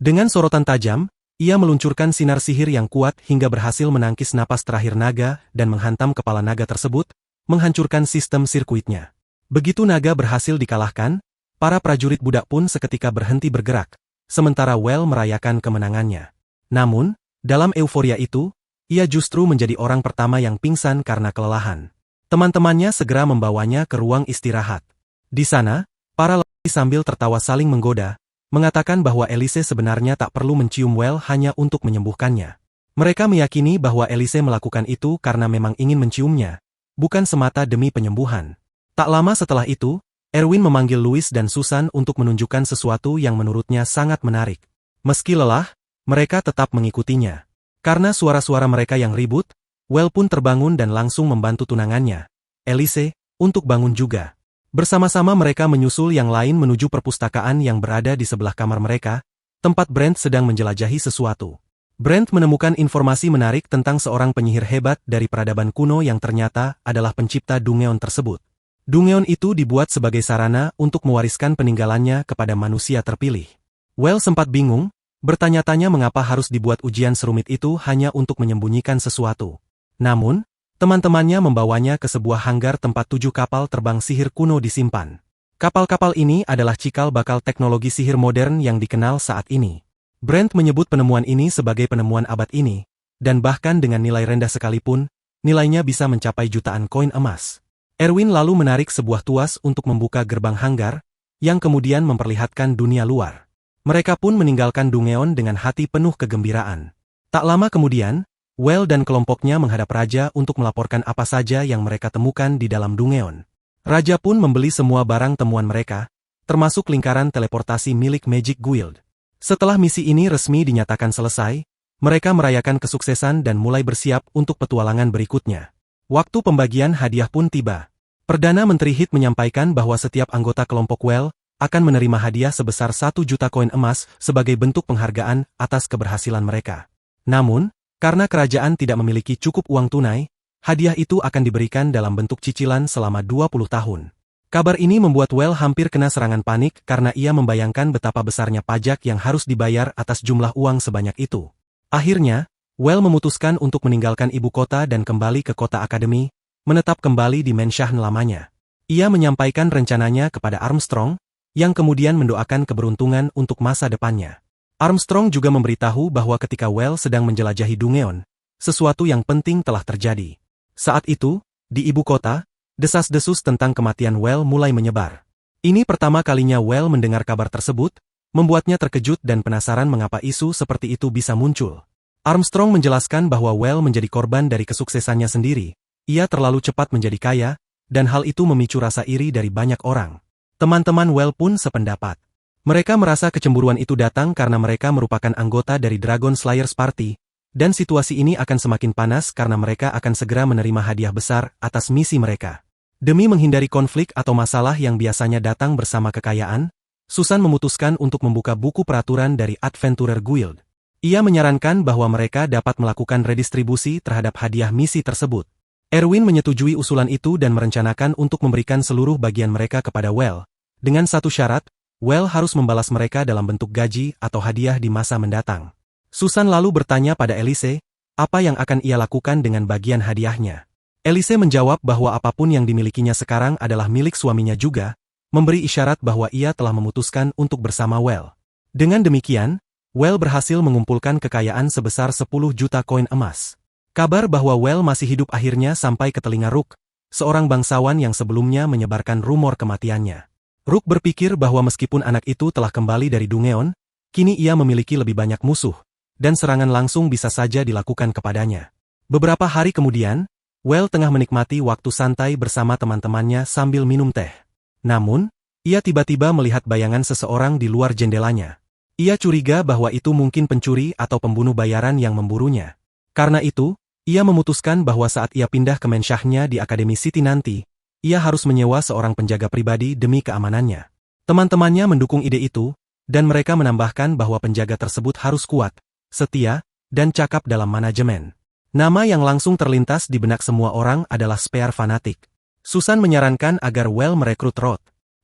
Speaker 2: Dengan sorotan tajam, ia meluncurkan sinar sihir yang kuat hingga berhasil menangkis napas terakhir naga dan menghantam kepala naga tersebut, menghancurkan sistem sirkuitnya. Begitu naga berhasil dikalahkan, para prajurit budak pun seketika berhenti bergerak, sementara Well merayakan kemenangannya. Namun, dalam euforia itu, ia justru menjadi orang pertama yang pingsan karena kelelahan. Teman-temannya segera membawanya ke ruang istirahat. Di sana, para lelaki sambil tertawa saling menggoda, mengatakan bahwa Elise sebenarnya tak perlu mencium Well hanya untuk menyembuhkannya. Mereka meyakini bahwa Elise melakukan itu karena memang ingin menciumnya, bukan semata demi penyembuhan. Tak lama setelah itu, Erwin memanggil Louis dan Susan untuk menunjukkan sesuatu yang menurutnya sangat menarik. Meski lelah, mereka tetap mengikutinya. Karena suara-suara mereka yang ribut, Well pun terbangun dan langsung membantu tunangannya, Elise, untuk bangun juga. Bersama-sama mereka menyusul yang lain menuju perpustakaan yang berada di sebelah kamar mereka, tempat Brent sedang menjelajahi sesuatu. Brent menemukan informasi menarik tentang seorang penyihir hebat dari peradaban kuno yang ternyata adalah pencipta Dungeon tersebut. Dungeon itu dibuat sebagai sarana untuk mewariskan peninggalannya kepada manusia terpilih. Well sempat bingung, bertanya-tanya mengapa harus dibuat ujian serumit itu hanya untuk menyembunyikan sesuatu. Namun, teman-temannya membawanya ke sebuah hanggar tempat 7 kapal terbang sihir kuno disimpan. Kapal-kapal ini adalah cikal bakal teknologi sihir modern yang dikenal saat ini. Brent menyebut penemuan ini sebagai penemuan abad ini, dan bahkan dengan nilai rendah sekalipun, nilainya bisa mencapai jutaan koin emas. Erwin lalu menarik sebuah tuas untuk membuka gerbang hanggar, yang kemudian memperlihatkan dunia luar. Mereka pun meninggalkan Dungeon dengan hati penuh kegembiraan. Tak lama kemudian, Well dan kelompoknya menghadap Raja untuk melaporkan apa saja yang mereka temukan di dalam Dungeon. Raja pun membeli semua barang temuan mereka, termasuk lingkaran teleportasi milik Magic Guild. Setelah misi ini resmi dinyatakan selesai, mereka merayakan kesuksesan dan mulai bersiap untuk petualangan berikutnya. Waktu pembagian hadiah pun tiba. Perdana Menteri Hit menyampaikan bahwa setiap anggota kelompok Well akan menerima hadiah sebesar 1 juta koin emas sebagai bentuk penghargaan atas keberhasilan mereka. Namun, karena kerajaan tidak memiliki cukup uang tunai, Hadiah itu akan diberikan dalam bentuk cicilan selama 20 tahun. Kabar ini membuat Well hampir kena serangan panik karena ia membayangkan betapa besarnya pajak yang harus dibayar atas jumlah uang sebanyak itu. Akhirnya, Well memutuskan untuk meninggalkan ibu kota dan kembali ke kota akademi, menetap kembali di Mansion lamanya. Ia menyampaikan rencananya kepada Armstrong, yang kemudian mendoakan keberuntungan untuk masa depannya. Armstrong juga memberitahu bahwa ketika Well sedang menjelajahi Dungeon, sesuatu yang penting telah terjadi. Saat itu, di ibu kota, desas-desus tentang kematian Well mulai menyebar. Ini pertama kalinya Well mendengar kabar tersebut, membuatnya terkejut dan penasaran mengapa isu seperti itu bisa muncul. Armstrong menjelaskan bahwa Well menjadi korban dari kesuksesannya sendiri. Ia terlalu cepat menjadi kaya, dan hal itu memicu rasa iri dari banyak orang. Teman-teman Well pun sependapat. Mereka merasa kecemburuan itu datang karena mereka merupakan anggota dari Dragon Slayers Party, dan situasi ini akan semakin panas karena mereka akan segera menerima hadiah besar atas misi mereka. Demi menghindari konflik atau masalah yang biasanya datang bersama kekayaan, Susan memutuskan untuk membuka buku peraturan dari Adventurer Guild. Ia menyarankan bahwa mereka dapat melakukan redistribusi terhadap hadiah misi tersebut. Erwin menyetujui usulan itu dan merencanakan untuk memberikan seluruh bagian mereka kepada Well. Dengan satu syarat, Well harus membalas mereka dalam bentuk gaji atau hadiah di masa mendatang. Susan lalu bertanya pada Elise, apa yang akan ia lakukan dengan bagian hadiahnya. Elise menjawab bahwa apapun yang dimilikinya sekarang adalah milik suaminya juga, memberi isyarat bahwa ia telah memutuskan untuk bersama Well. Dengan demikian, Well berhasil mengumpulkan kekayaan sebesar 10 juta koin emas. Kabar bahwa Well masih hidup akhirnya sampai ke telinga Rook, seorang bangsawan yang sebelumnya menyebarkan rumor kematiannya. Rook berpikir bahwa meskipun anak itu telah kembali dari Dungeon, kini ia memiliki lebih banyak musuh, dan serangan langsung bisa saja dilakukan kepadanya. Beberapa hari kemudian, Well tengah menikmati waktu santai bersama teman-temannya sambil minum teh. Namun, ia tiba-tiba melihat bayangan seseorang di luar jendelanya. Ia curiga bahwa itu mungkin pencuri atau pembunuh bayaran yang memburunya. Karena itu, ia memutuskan bahwa saat ia pindah ke mansyahnya di Akademi City nanti, ia harus menyewa seorang penjaga pribadi demi keamanannya. Teman-temannya mendukung ide itu, dan mereka menambahkan bahwa penjaga tersebut harus kuat, setia, dan cakap dalam manajemen. Nama yang langsung terlintas di benak semua orang adalah Spear Fanatic. Susan menyarankan agar Well merekrut Rod.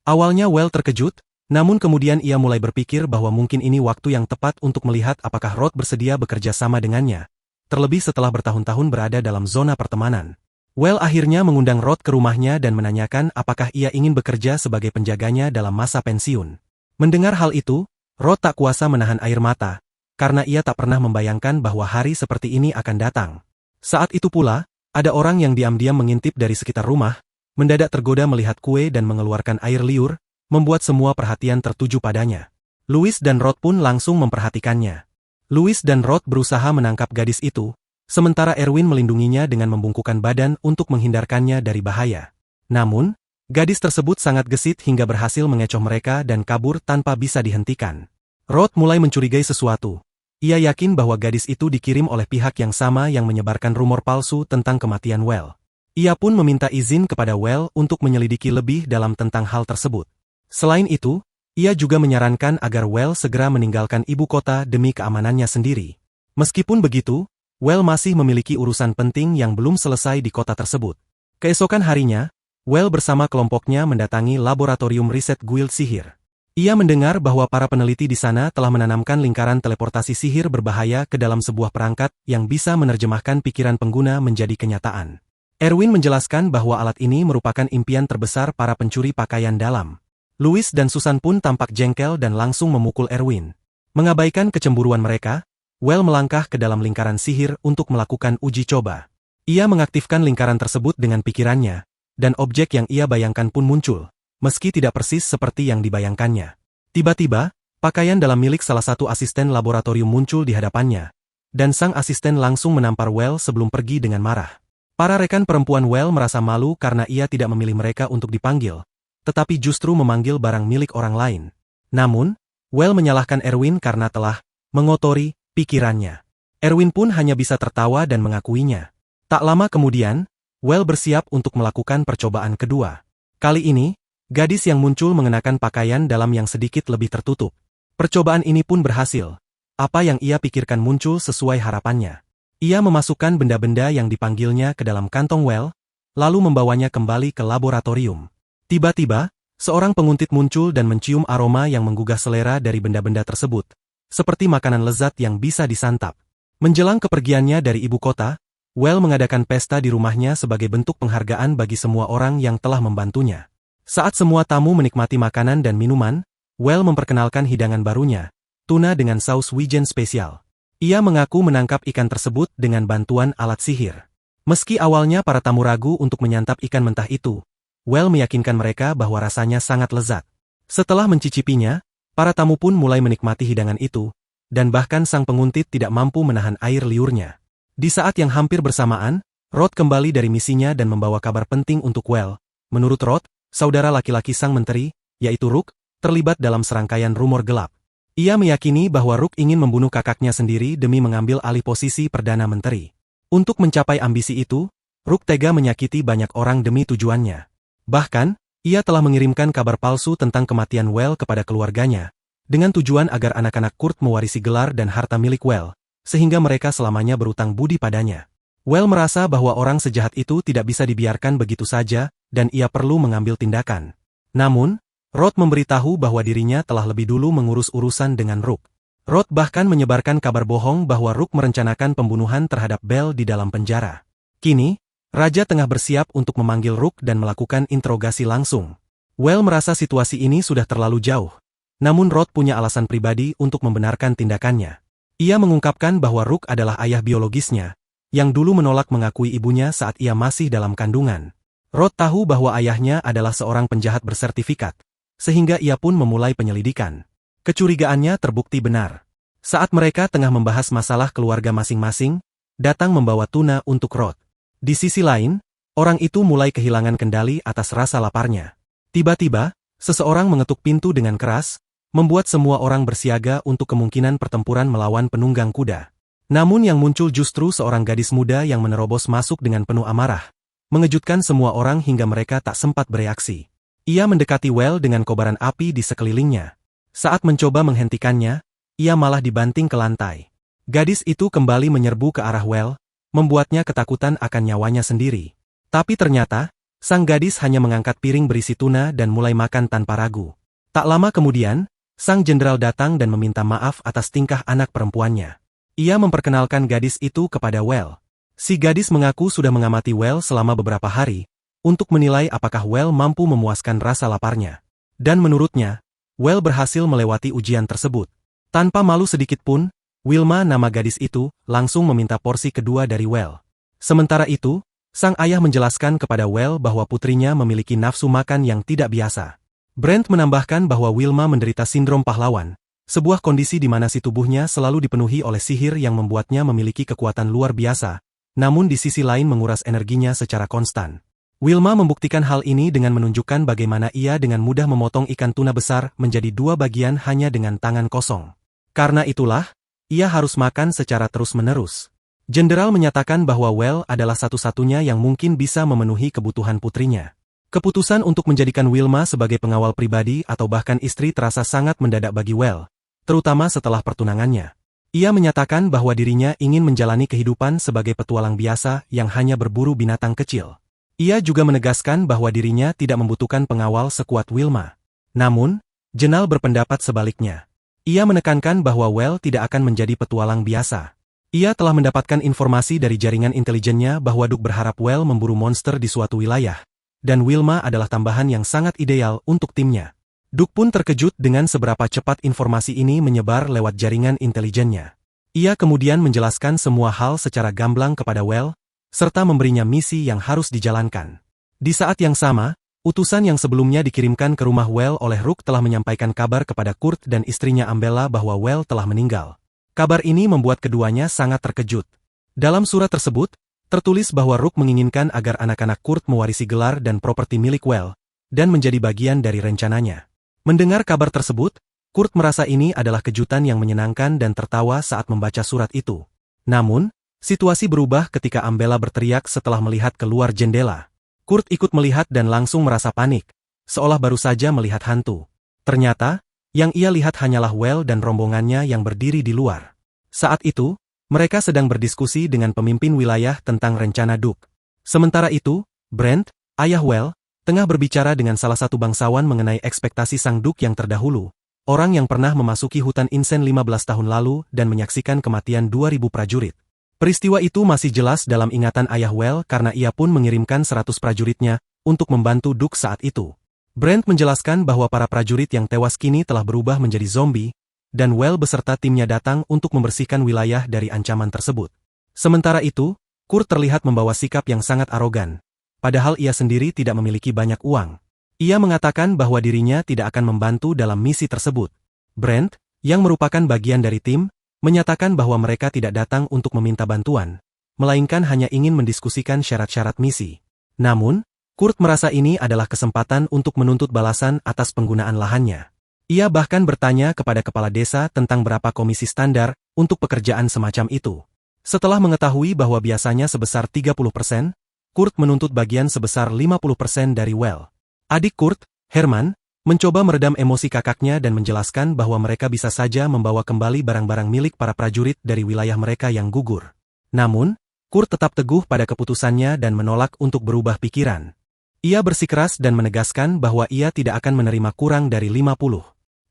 Speaker 2: Awalnya Well terkejut, namun kemudian ia mulai berpikir bahwa mungkin ini waktu yang tepat untuk melihat apakah Rod bersedia bekerja sama dengannya, terlebih setelah bertahun-tahun berada dalam zona pertemanan. Well akhirnya mengundang Rod ke rumahnya dan menanyakan apakah ia ingin bekerja sebagai penjaganya dalam masa pensiun. Mendengar hal itu, Rod tak kuasa menahan air mata, karena ia tak pernah membayangkan bahwa hari seperti ini akan datang. Saat itu pula, ada orang yang diam-diam mengintip dari sekitar rumah, mendadak tergoda melihat kue dan mengeluarkan air liur, membuat semua perhatian tertuju padanya. Louis dan Rod pun langsung memperhatikannya. Louis dan Rod berusaha menangkap gadis itu, sementara Erwin melindunginya dengan membungkukkan badan untuk menghindarkannya dari bahaya. Namun, gadis tersebut sangat gesit hingga berhasil mengecoh mereka dan kabur tanpa bisa dihentikan. Rod mulai mencurigai sesuatu. Ia yakin bahwa gadis itu dikirim oleh pihak yang sama yang menyebarkan rumor palsu tentang kematian Well. Ia pun meminta izin kepada Well untuk menyelidiki lebih dalam tentang hal tersebut. Selain itu, ia juga menyarankan agar Well segera meninggalkan ibu kota demi keamanannya sendiri. Meskipun begitu, Well masih memiliki urusan penting yang belum selesai di kota tersebut. Keesokan harinya, Well bersama kelompoknya mendatangi laboratorium riset Guild Sihir. Ia mendengar bahwa para peneliti di sana telah menanamkan lingkaran teleportasi sihir berbahaya ke dalam sebuah perangkat yang bisa menerjemahkan pikiran pengguna menjadi kenyataan. Erwin menjelaskan bahwa alat ini merupakan impian terbesar para pencuri pakaian dalam. Louis dan Susan pun tampak jengkel dan langsung memukul Erwin. Mengabaikan kecemburuan mereka, Well melangkah ke dalam lingkaran sihir untuk melakukan uji coba. Ia mengaktifkan lingkaran tersebut dengan pikirannya, dan objek yang ia bayangkan pun muncul, meski tidak persis seperti yang dibayangkannya. Tiba-tiba, pakaian dalam milik salah satu asisten laboratorium muncul di hadapannya, dan sang asisten langsung menampar Well sebelum pergi dengan marah. Para rekan perempuan Well merasa malu karena ia tidak memilih mereka untuk dipanggil, tetapi justru memanggil barang milik orang lain. Namun, Well menyalahkan Erwin karena telah mengotori pikirannya. Erwin pun hanya bisa tertawa dan mengakuinya. Tak lama kemudian, Well bersiap untuk melakukan percobaan kedua. Kali ini, gadis yang muncul mengenakan pakaian dalam yang sedikit lebih tertutup. Percobaan ini pun berhasil. Apa yang ia pikirkan muncul sesuai harapannya. Ia memasukkan benda-benda yang dipanggilnya ke dalam kantong Well, lalu membawanya kembali ke laboratorium. Tiba-tiba, seorang penguntit muncul dan mencium aroma yang menggugah selera dari benda-benda tersebut, seperti makanan lezat yang bisa disantap. Menjelang kepergiannya dari ibu kota, Well mengadakan pesta di rumahnya sebagai bentuk penghargaan bagi semua orang yang telah membantunya. Saat semua tamu menikmati makanan dan minuman, Well memperkenalkan hidangan barunya, tuna dengan saus wijen spesial. Ia mengaku menangkap ikan tersebut dengan bantuan alat sihir. Meski awalnya para tamu ragu untuk menyantap ikan mentah itu, Well meyakinkan mereka bahwa rasanya sangat lezat. Setelah mencicipinya, para tamu pun mulai menikmati hidangan itu, dan bahkan sang penguntit tidak mampu menahan air liurnya. Di saat yang hampir bersamaan, Rod kembali dari misinya dan membawa kabar penting untuk Well. Menurut Rod, saudara laki-laki sang menteri, yaitu Rook, terlibat dalam serangkaian rumor gelap. Ia meyakini bahwa Rook ingin membunuh kakaknya sendiri demi mengambil alih posisi Perdana Menteri. Untuk mencapai ambisi itu, Rook tega menyakiti banyak orang demi tujuannya. Bahkan, ia telah mengirimkan kabar palsu tentang kematian Well kepada keluarganya, dengan tujuan agar anak-anak Kurt mewarisi gelar dan harta milik Well, sehingga mereka selamanya berutang budi padanya. Well merasa bahwa orang sejahat itu tidak bisa dibiarkan begitu saja, dan ia perlu mengambil tindakan. Namun, Rod memberitahu bahwa dirinya telah lebih dulu mengurus urusan dengan Rook. Rod bahkan menyebarkan kabar bohong bahwa Rook merencanakan pembunuhan terhadap Belle di dalam penjara. Kini, Raja tengah bersiap untuk memanggil Rook dan melakukan interogasi langsung. Well merasa situasi ini sudah terlalu jauh. Namun Rod punya alasan pribadi untuk membenarkan tindakannya. Ia mengungkapkan bahwa Rook adalah ayah biologisnya, yang dulu menolak mengakui ibunya saat ia masih dalam kandungan. Rod tahu bahwa ayahnya adalah seorang penjahat bersertifikat, sehingga ia pun memulai penyelidikan. Kecurigaannya terbukti benar. Saat mereka tengah membahas masalah keluarga masing-masing, datang membawa tuna untuk Rod. Di sisi lain, orang itu mulai kehilangan kendali atas rasa laparnya. Tiba-tiba, seseorang mengetuk pintu dengan keras, membuat semua orang bersiaga untuk kemungkinan pertempuran melawan penunggang kuda. Namun yang muncul justru seorang gadis muda yang menerobos masuk dengan penuh amarah, mengejutkan semua orang hingga mereka tak sempat bereaksi. Ia mendekati Well dengan kobaran api di sekelilingnya. Saat mencoba menghentikannya, ia malah dibanting ke lantai. Gadis itu kembali menyerbu ke arah Well, membuatnya ketakutan akan nyawanya sendiri. Tapi ternyata, sang gadis hanya mengangkat piring berisi tuna dan mulai makan tanpa ragu. Tak lama kemudian, sang jenderal datang dan meminta maaf atas tingkah anak perempuannya. Ia memperkenalkan gadis itu kepada Well. Si gadis mengaku sudah mengamati Well selama beberapa hari, untuk menilai apakah Well mampu memuaskan rasa laparnya. Dan menurutnya, Well berhasil melewati ujian tersebut. Tanpa malu sedikit pun, Wilma, nama gadis itu, langsung meminta porsi kedua dari Well. Sementara itu, sang ayah menjelaskan kepada Well bahwa putrinya memiliki nafsu makan yang tidak biasa. Brent menambahkan bahwa Wilma menderita sindrom pahlawan, sebuah kondisi di mana si tubuhnya selalu dipenuhi oleh sihir yang membuatnya memiliki kekuatan luar biasa, namun di sisi lain menguras energinya secara konstan. Wilma membuktikan hal ini dengan menunjukkan bagaimana ia dengan mudah memotong ikan tuna besar menjadi dua bagian hanya dengan tangan kosong. Karena itulah, ia harus makan secara terus-menerus. Jenderal menyatakan bahwa Well adalah satu-satunya yang mungkin bisa memenuhi kebutuhan putrinya. Keputusan untuk menjadikan Wilma sebagai pengawal pribadi atau bahkan istri terasa sangat mendadak bagi Well, terutama setelah pertunangannya. Ia menyatakan bahwa dirinya ingin menjalani kehidupan sebagai petualang biasa yang hanya berburu binatang kecil. Ia juga menegaskan bahwa dirinya tidak membutuhkan pengawal sekuat Wilma. Namun, Jenal berpendapat sebaliknya. Ia menekankan bahwa Well tidak akan menjadi petualang biasa. Ia telah mendapatkan informasi dari jaringan intelijennya bahwa Duke berharap Well memburu monster di suatu wilayah, dan Wilma adalah tambahan yang sangat ideal untuk timnya. Duke pun terkejut dengan seberapa cepat informasi ini menyebar lewat jaringan intelijennya. Ia kemudian menjelaskan semua hal secara gamblang kepada Well, serta memberinya misi yang harus dijalankan. Di saat yang sama, utusan yang sebelumnya dikirimkan ke rumah Well oleh Rook telah menyampaikan kabar kepada Kurt dan istrinya Ambella bahwa Well telah meninggal. Kabar ini membuat keduanya sangat terkejut. Dalam surat tersebut, tertulis bahwa Rook menginginkan agar anak-anak Kurt mewarisi gelar dan properti milik Well, dan menjadi bagian dari rencananya. Mendengar kabar tersebut, Kurt merasa ini adalah kejutan yang menyenangkan dan tertawa saat membaca surat itu. Namun, situasi berubah ketika Ambella berteriak setelah melihat keluar jendela. Kurt ikut melihat dan langsung merasa panik, seolah baru saja melihat hantu. Ternyata, yang ia lihat hanyalah Well dan rombongannya yang berdiri di luar. Saat itu, Mereka sedang berdiskusi dengan pemimpin wilayah tentang rencana Duke. Sementara itu, Brent, ayah Well, tengah berbicara dengan salah satu bangsawan mengenai ekspektasi sang Duke yang terdahulu, orang yang pernah memasuki hutan Insen 15 tahun lalu dan menyaksikan kematian 2000 prajurit. Peristiwa itu masih jelas dalam ingatan ayah Well karena ia pun mengirimkan 100 prajuritnya untuk membantu Duke saat itu. Brent menjelaskan bahwa para prajurit yang tewas kini telah berubah menjadi zombie, dan Well beserta timnya datang untuk membersihkan wilayah dari ancaman tersebut. Sementara itu, Kurt terlihat membawa sikap yang sangat arogan, padahal ia sendiri tidak memiliki banyak uang. Ia mengatakan bahwa dirinya tidak akan membantu dalam misi tersebut. Brent, yang merupakan bagian dari tim, menyatakan bahwa mereka tidak datang untuk meminta bantuan, melainkan hanya ingin mendiskusikan syarat-syarat misi. Namun, Kurt merasa ini adalah kesempatan untuk menuntut balasan atas penggunaan lahannya. Ia bahkan bertanya kepada kepala desa tentang berapa komisi standar untuk pekerjaan semacam itu. Setelah mengetahui bahwa biasanya sebesar 30%, Kurt menuntut bagian sebesar 50% dari Well. Adik Kurt, Herman, mencoba meredam emosi kakaknya dan menjelaskan bahwa mereka bisa saja membawa kembali barang-barang milik para prajurit dari wilayah mereka yang gugur. Namun, Kurt tetap teguh pada keputusannya dan menolak untuk berubah pikiran. Ia bersikeras dan menegaskan bahwa ia tidak akan menerima kurang dari 50.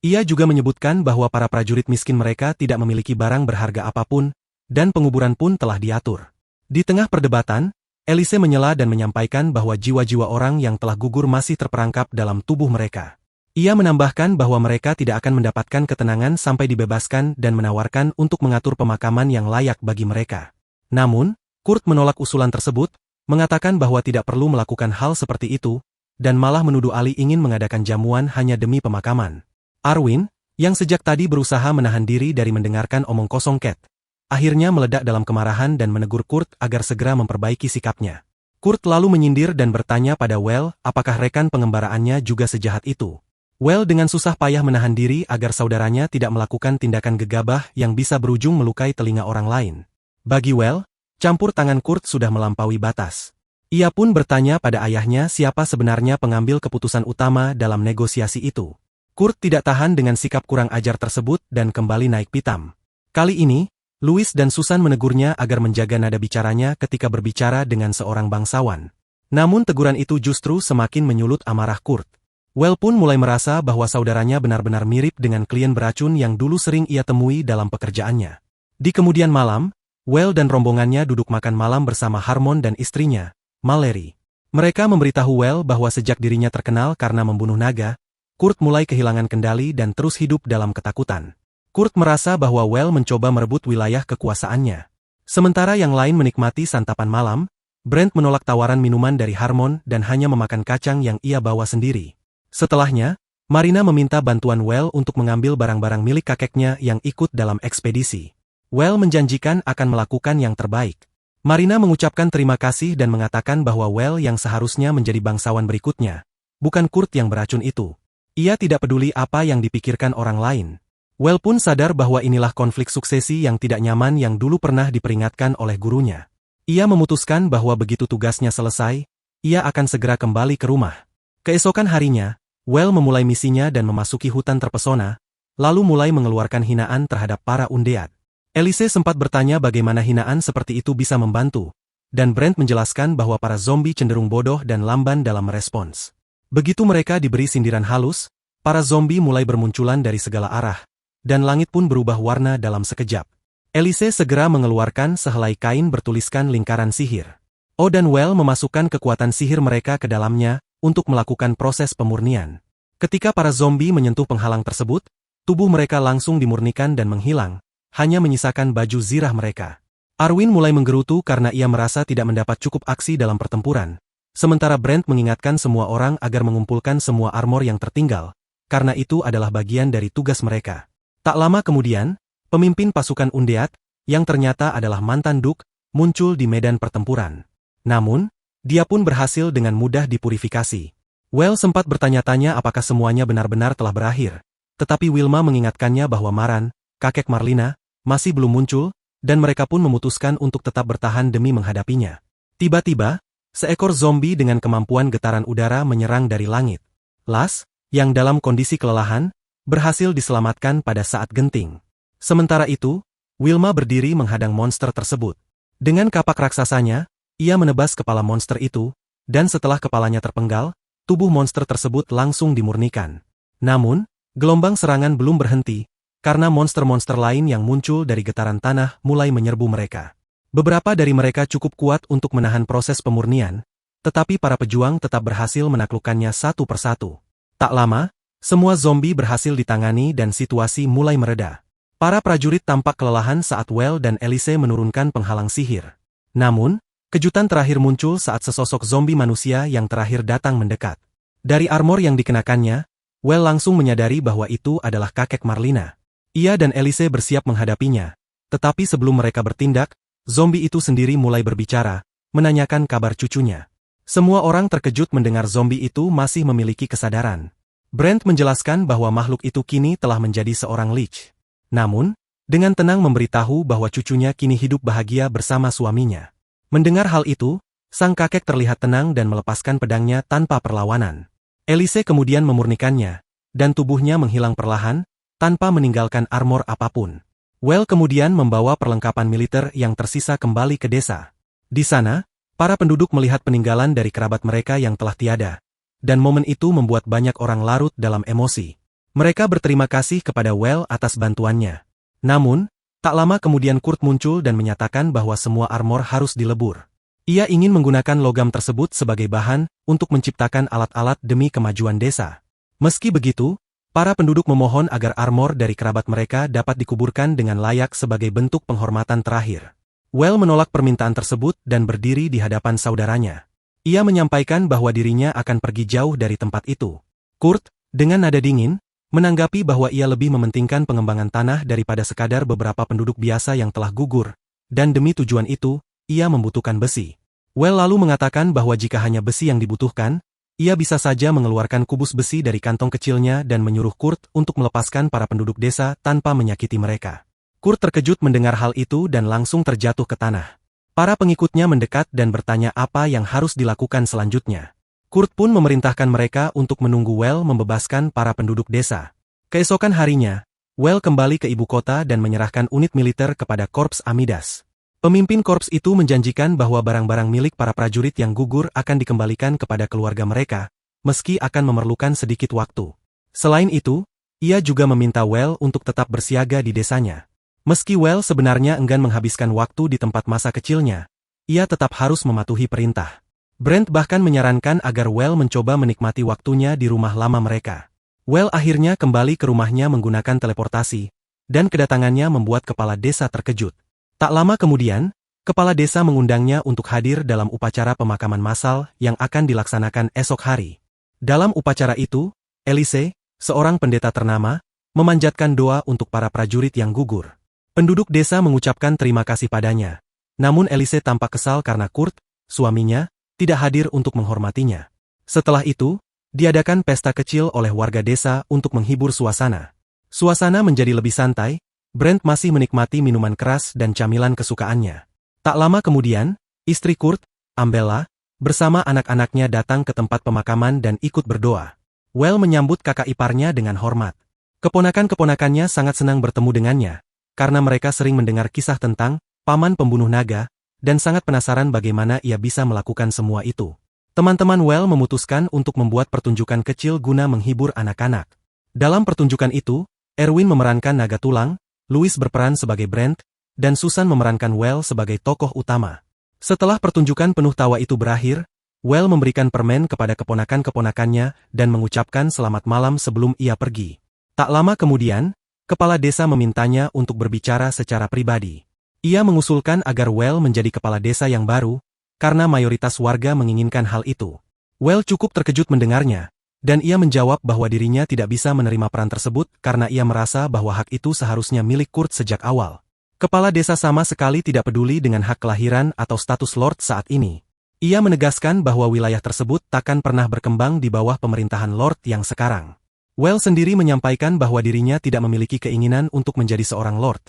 Speaker 2: Ia juga menyebutkan bahwa para prajurit miskin mereka tidak memiliki barang berharga apapun, dan penguburan pun telah diatur. Di tengah perdebatan, Elise menyela dan menyampaikan bahwa jiwa-jiwa orang yang telah gugur masih terperangkap dalam tubuh mereka. Ia menambahkan bahwa mereka tidak akan mendapatkan ketenangan sampai dibebaskan dan menawarkan untuk mengatur pemakaman yang layak bagi mereka. Namun, Kurt menolak usulan tersebut, mengatakan bahwa tidak perlu melakukan hal seperti itu, dan malah menuduh Ali ingin mengadakan jamuan hanya demi pemakaman. Arwin, yang sejak tadi berusaha menahan diri dari mendengarkan omong kosong Cat, akhirnya meledak dalam kemarahan dan menegur Kurt agar segera memperbaiki sikapnya. Kurt lalu menyindir dan bertanya pada Well apakah rekan pengembaraannya juga sejahat itu. Well dengan susah payah menahan diri agar saudaranya tidak melakukan tindakan gegabah yang bisa berujung melukai telinga orang lain. Bagi Well, campur tangan Kurt sudah melampaui batas. Ia pun bertanya pada ayahnya siapa sebenarnya pengambil keputusan utama dalam negosiasi itu. Kurt tidak tahan dengan sikap kurang ajar tersebut dan kembali naik pitam. Kali ini, Louis dan Susan menegurnya agar menjaga nada bicaranya ketika berbicara dengan seorang bangsawan. Namun teguran itu justru semakin menyulut amarah Kurt. Well pun mulai merasa bahwa saudaranya benar-benar mirip dengan klien beracun yang dulu sering ia temui dalam pekerjaannya. Di kemudian malam, Well dan rombongannya duduk makan malam bersama Harmon dan istrinya, Mallory. Mereka memberitahu Well bahwa sejak dirinya terkenal karena membunuh naga, Kurt mulai kehilangan kendali dan terus hidup dalam ketakutan. Kurt merasa bahwa Well mencoba merebut wilayah kekuasaannya. Sementara yang lain menikmati santapan malam, Brent menolak tawaran minuman dari Harmon dan hanya memakan kacang yang ia bawa sendiri. Setelahnya, Marina meminta bantuan Well untuk mengambil barang-barang milik kakeknya yang ikut dalam ekspedisi. Well menjanjikan akan melakukan yang terbaik. Marina mengucapkan terima kasih dan mengatakan bahwa Well yang seharusnya menjadi bangsawan berikutnya, bukan Kurt yang beracun itu. Ia tidak peduli apa yang dipikirkan orang lain. Well pun sadar bahwa inilah konflik suksesi yang tidak nyaman yang dulu pernah diperingatkan oleh gurunya. Ia memutuskan bahwa begitu tugasnya selesai, ia akan segera kembali ke rumah. Keesokan harinya, Well memulai misinya dan memasuki hutan terpesona, lalu mulai mengeluarkan hinaan terhadap para undead. Elise sempat bertanya bagaimana hinaan seperti itu bisa membantu, dan Brent menjelaskan bahwa para zombie cenderung bodoh dan lamban dalam merespons. Begitu mereka diberi sindiran halus, para zombie mulai bermunculan dari segala arah, dan langit pun berubah warna dalam sekejap. Elise segera mengeluarkan sehelai kain bertuliskan lingkaran sihir. O dan Well memasukkan kekuatan sihir mereka ke dalamnya untuk melakukan proses pemurnian. Ketika para zombie menyentuh penghalang tersebut, tubuh mereka langsung dimurnikan dan menghilang, hanya menyisakan baju zirah mereka. Arwin mulai menggerutu karena ia merasa tidak mendapat cukup aksi dalam pertempuran. Sementara Brent mengingatkan semua orang agar mengumpulkan semua armor yang tertinggal, karena itu adalah bagian dari tugas mereka. Tak lama kemudian, pemimpin pasukan undead, yang ternyata adalah mantan Duke, muncul di medan pertempuran. Namun, dia pun berhasil dengan mudah dipurifikasi. Well sempat bertanya-tanya apakah semuanya benar-benar telah berakhir, tetapi Wilma mengingatkannya bahwa Maran, kakek Marlina, masih belum muncul, dan mereka pun memutuskan untuk tetap bertahan demi menghadapinya. Tiba-tiba, seekor zombie dengan kemampuan getaran udara menyerang dari langit. Las, yang dalam kondisi kelelahan, berhasil diselamatkan pada saat genting. Sementara itu, Wilma berdiri menghadang monster tersebut. Dengan kapak raksasanya, ia menebas kepala monster itu, dan setelah kepalanya terpenggal, tubuh monster tersebut langsung dimurnikan. Namun, gelombang serangan belum berhenti, karena monster-monster lain yang muncul dari getaran tanah mulai menyerbu mereka. Beberapa dari mereka cukup kuat untuk menahan proses pemurnian, tetapi para pejuang tetap berhasil menaklukkannya satu persatu. Tak lama, semua zombie berhasil ditangani dan situasi mulai mereda. Para prajurit tampak kelelahan saat Well dan Elise menurunkan penghalang sihir. Namun, kejutan terakhir muncul saat sesosok zombie manusia yang terakhir datang mendekat. Dari armor yang dikenakannya, Well langsung menyadari bahwa itu adalah kakek Marlina. Ia dan Elise bersiap menghadapinya, tetapi sebelum mereka bertindak, zombie itu sendiri mulai berbicara, menanyakan kabar cucunya. Semua orang terkejut mendengar zombie itu masih memiliki kesadaran. Brent menjelaskan bahwa makhluk itu kini telah menjadi seorang lich. Namun, dengan tenang memberitahu bahwa cucunya kini hidup bahagia bersama suaminya. Mendengar hal itu, sang kakek terlihat tenang dan melepaskan pedangnya tanpa perlawanan. Elise kemudian memurnikannya, dan tubuhnya menghilang perlahan, tanpa meninggalkan armor apapun. Well kemudian membawa perlengkapan militer yang tersisa kembali ke desa. Di sana, para penduduk melihat peninggalan dari kerabat mereka yang telah tiada. Dan momen itu membuat banyak orang larut dalam emosi. Mereka berterima kasih kepada Well atas bantuannya. Namun, tak lama kemudian Kurt muncul dan menyatakan bahwa semua armor harus dilebur. Ia ingin menggunakan logam tersebut sebagai bahan untuk menciptakan alat-alat demi kemajuan desa. Meski begitu, para penduduk memohon agar armor dari kerabat mereka dapat dikuburkan dengan layak sebagai bentuk penghormatan terakhir. Well menolak permintaan tersebut dan berdiri di hadapan saudaranya. Ia menyampaikan bahwa dirinya akan pergi jauh dari tempat itu. Kurt, dengan nada dingin, menanggapi bahwa ia lebih mementingkan pengembangan tanah daripada sekadar beberapa penduduk biasa yang telah gugur, dan demi tujuan itu, ia membutuhkan besi. Well lalu mengatakan bahwa jika hanya besi yang dibutuhkan, ia bisa saja mengeluarkan kubus besi dari kantong kecilnya dan menyuruh Kurt untuk melepaskan para penduduk desa tanpa menyakiti mereka. Kurt terkejut mendengar hal itu dan langsung terjatuh ke tanah. Para pengikutnya mendekat dan bertanya apa yang harus dilakukan selanjutnya. Kurt pun memerintahkan mereka untuk menunggu Well membebaskan para penduduk desa. Keesokan harinya, Well kembali ke ibu kota dan menyerahkan unit militer kepada Korps Amidas. Pemimpin korps itu menjanjikan bahwa barang-barang milik para prajurit yang gugur akan dikembalikan kepada keluarga mereka, meski akan memerlukan sedikit waktu. Selain itu, ia juga meminta Well untuk tetap bersiaga di desanya. Meski Well sebenarnya enggan menghabiskan waktu di tempat masa kecilnya, ia tetap harus mematuhi perintah. Brent bahkan menyarankan agar Well mencoba menikmati waktunya di rumah lama mereka. Well akhirnya kembali ke rumahnya menggunakan teleportasi, dan kedatangannya membuat kepala desa terkejut. Tak lama kemudian, kepala desa mengundangnya untuk hadir dalam upacara pemakaman massal yang akan dilaksanakan esok hari. Dalam upacara itu, Elise, seorang pendeta ternama, memanjatkan doa untuk para prajurit yang gugur. Penduduk desa mengucapkan terima kasih padanya. Namun Elise tampak kesal karena Kurt, suaminya, tidak hadir untuk menghormatinya. Setelah itu, diadakan pesta kecil oleh warga desa untuk menghibur suasana. Suasana menjadi lebih santai, Brent masih menikmati minuman keras dan camilan kesukaannya. Tak lama kemudian, istri Kurt, Ambella, bersama anak-anaknya datang ke tempat pemakaman dan ikut berdoa. Well menyambut kakak iparnya dengan hormat. Keponakan-keponakannya sangat senang bertemu dengannya, karena mereka sering mendengar kisah tentang paman pembunuh naga, dan sangat penasaran bagaimana ia bisa melakukan semua itu. Teman-teman Well memutuskan untuk membuat pertunjukan kecil guna menghibur anak-anak. Dalam pertunjukan itu, Erwin memerankan naga tulang, Louis berperan sebagai Brent, dan Susan memerankan Well sebagai tokoh utama. Setelah pertunjukan penuh tawa itu berakhir, Well memberikan permen kepada keponakan-keponakannya dan mengucapkan selamat malam sebelum ia pergi. Tak lama kemudian, kepala desa memintanya untuk berbicara secara pribadi. Ia mengusulkan agar Well menjadi kepala desa yang baru, karena mayoritas warga menginginkan hal itu. Well cukup terkejut mendengarnya, dan ia menjawab bahwa dirinya tidak bisa menerima peran tersebut karena ia merasa bahwa hak itu seharusnya milik Kurt sejak awal. Kepala desa sama sekali tidak peduli dengan hak kelahiran atau status Lord saat ini. Ia menegaskan bahwa wilayah tersebut takkan pernah berkembang di bawah pemerintahan Lord yang sekarang. Well sendiri menyampaikan bahwa dirinya tidak memiliki keinginan untuk menjadi seorang Lord.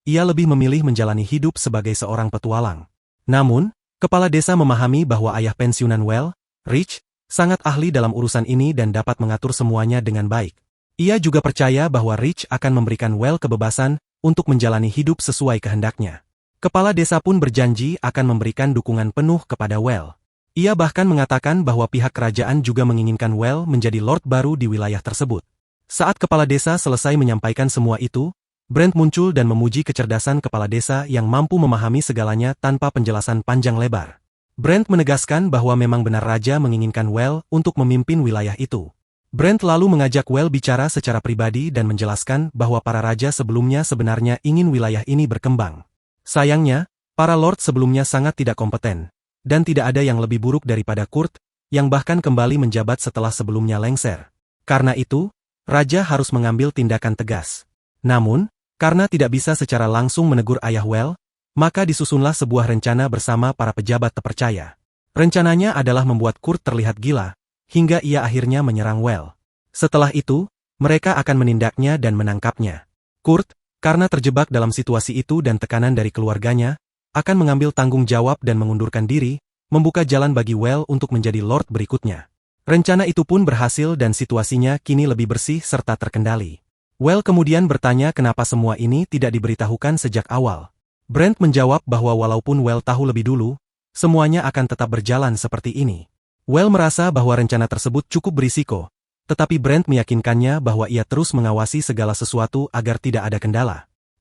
Speaker 2: Ia lebih memilih menjalani hidup sebagai seorang petualang. Namun, kepala desa memahami bahwa ayah pensiunan Well, Rich, sangat ahli dalam urusan ini dan dapat mengatur semuanya dengan baik. Ia juga percaya bahwa Rich akan memberikan Well kebebasan untuk menjalani hidup sesuai kehendaknya. Kepala desa pun berjanji akan memberikan dukungan penuh kepada Well. Ia bahkan mengatakan bahwa pihak kerajaan juga menginginkan Well menjadi lord baru di wilayah tersebut. Saat kepala desa selesai menyampaikan semua itu, Brent muncul dan memuji kecerdasan kepala desa yang mampu memahami segalanya tanpa penjelasan panjang lebar. Brent menegaskan bahwa memang benar raja menginginkan Well untuk memimpin wilayah itu. Brent lalu mengajak Well bicara secara pribadi dan menjelaskan bahwa para raja sebelumnya sebenarnya ingin wilayah ini berkembang. Sayangnya, para lord sebelumnya sangat tidak kompeten, dan tidak ada yang lebih buruk daripada Kurt, yang bahkan kembali menjabat setelah sebelumnya lengser. Karena itu, raja harus mengambil tindakan tegas. Namun, karena tidak bisa secara langsung menegur ayah Well, maka disusunlah sebuah rencana bersama para pejabat terpercaya. Rencananya adalah membuat Kurt terlihat gila, hingga ia akhirnya menyerang Well. Setelah itu, mereka akan menindaknya dan menangkapnya. Kurt, karena terjebak dalam situasi itu dan tekanan dari keluarganya, akan mengambil tanggung jawab dan mengundurkan diri, membuka jalan bagi Well untuk menjadi lord berikutnya. Rencana itu pun berhasil dan situasinya kini lebih bersih serta terkendali. Well kemudian bertanya kenapa semua ini tidak diberitahukan sejak awal. Brent menjawab bahwa walaupun Well tahu lebih dulu, semuanya akan tetap berjalan seperti ini. Well merasa bahwa rencana tersebut cukup berisiko, tetapi Brent meyakinkannya bahwa ia terus mengawasi segala sesuatu agar tidak ada kendala.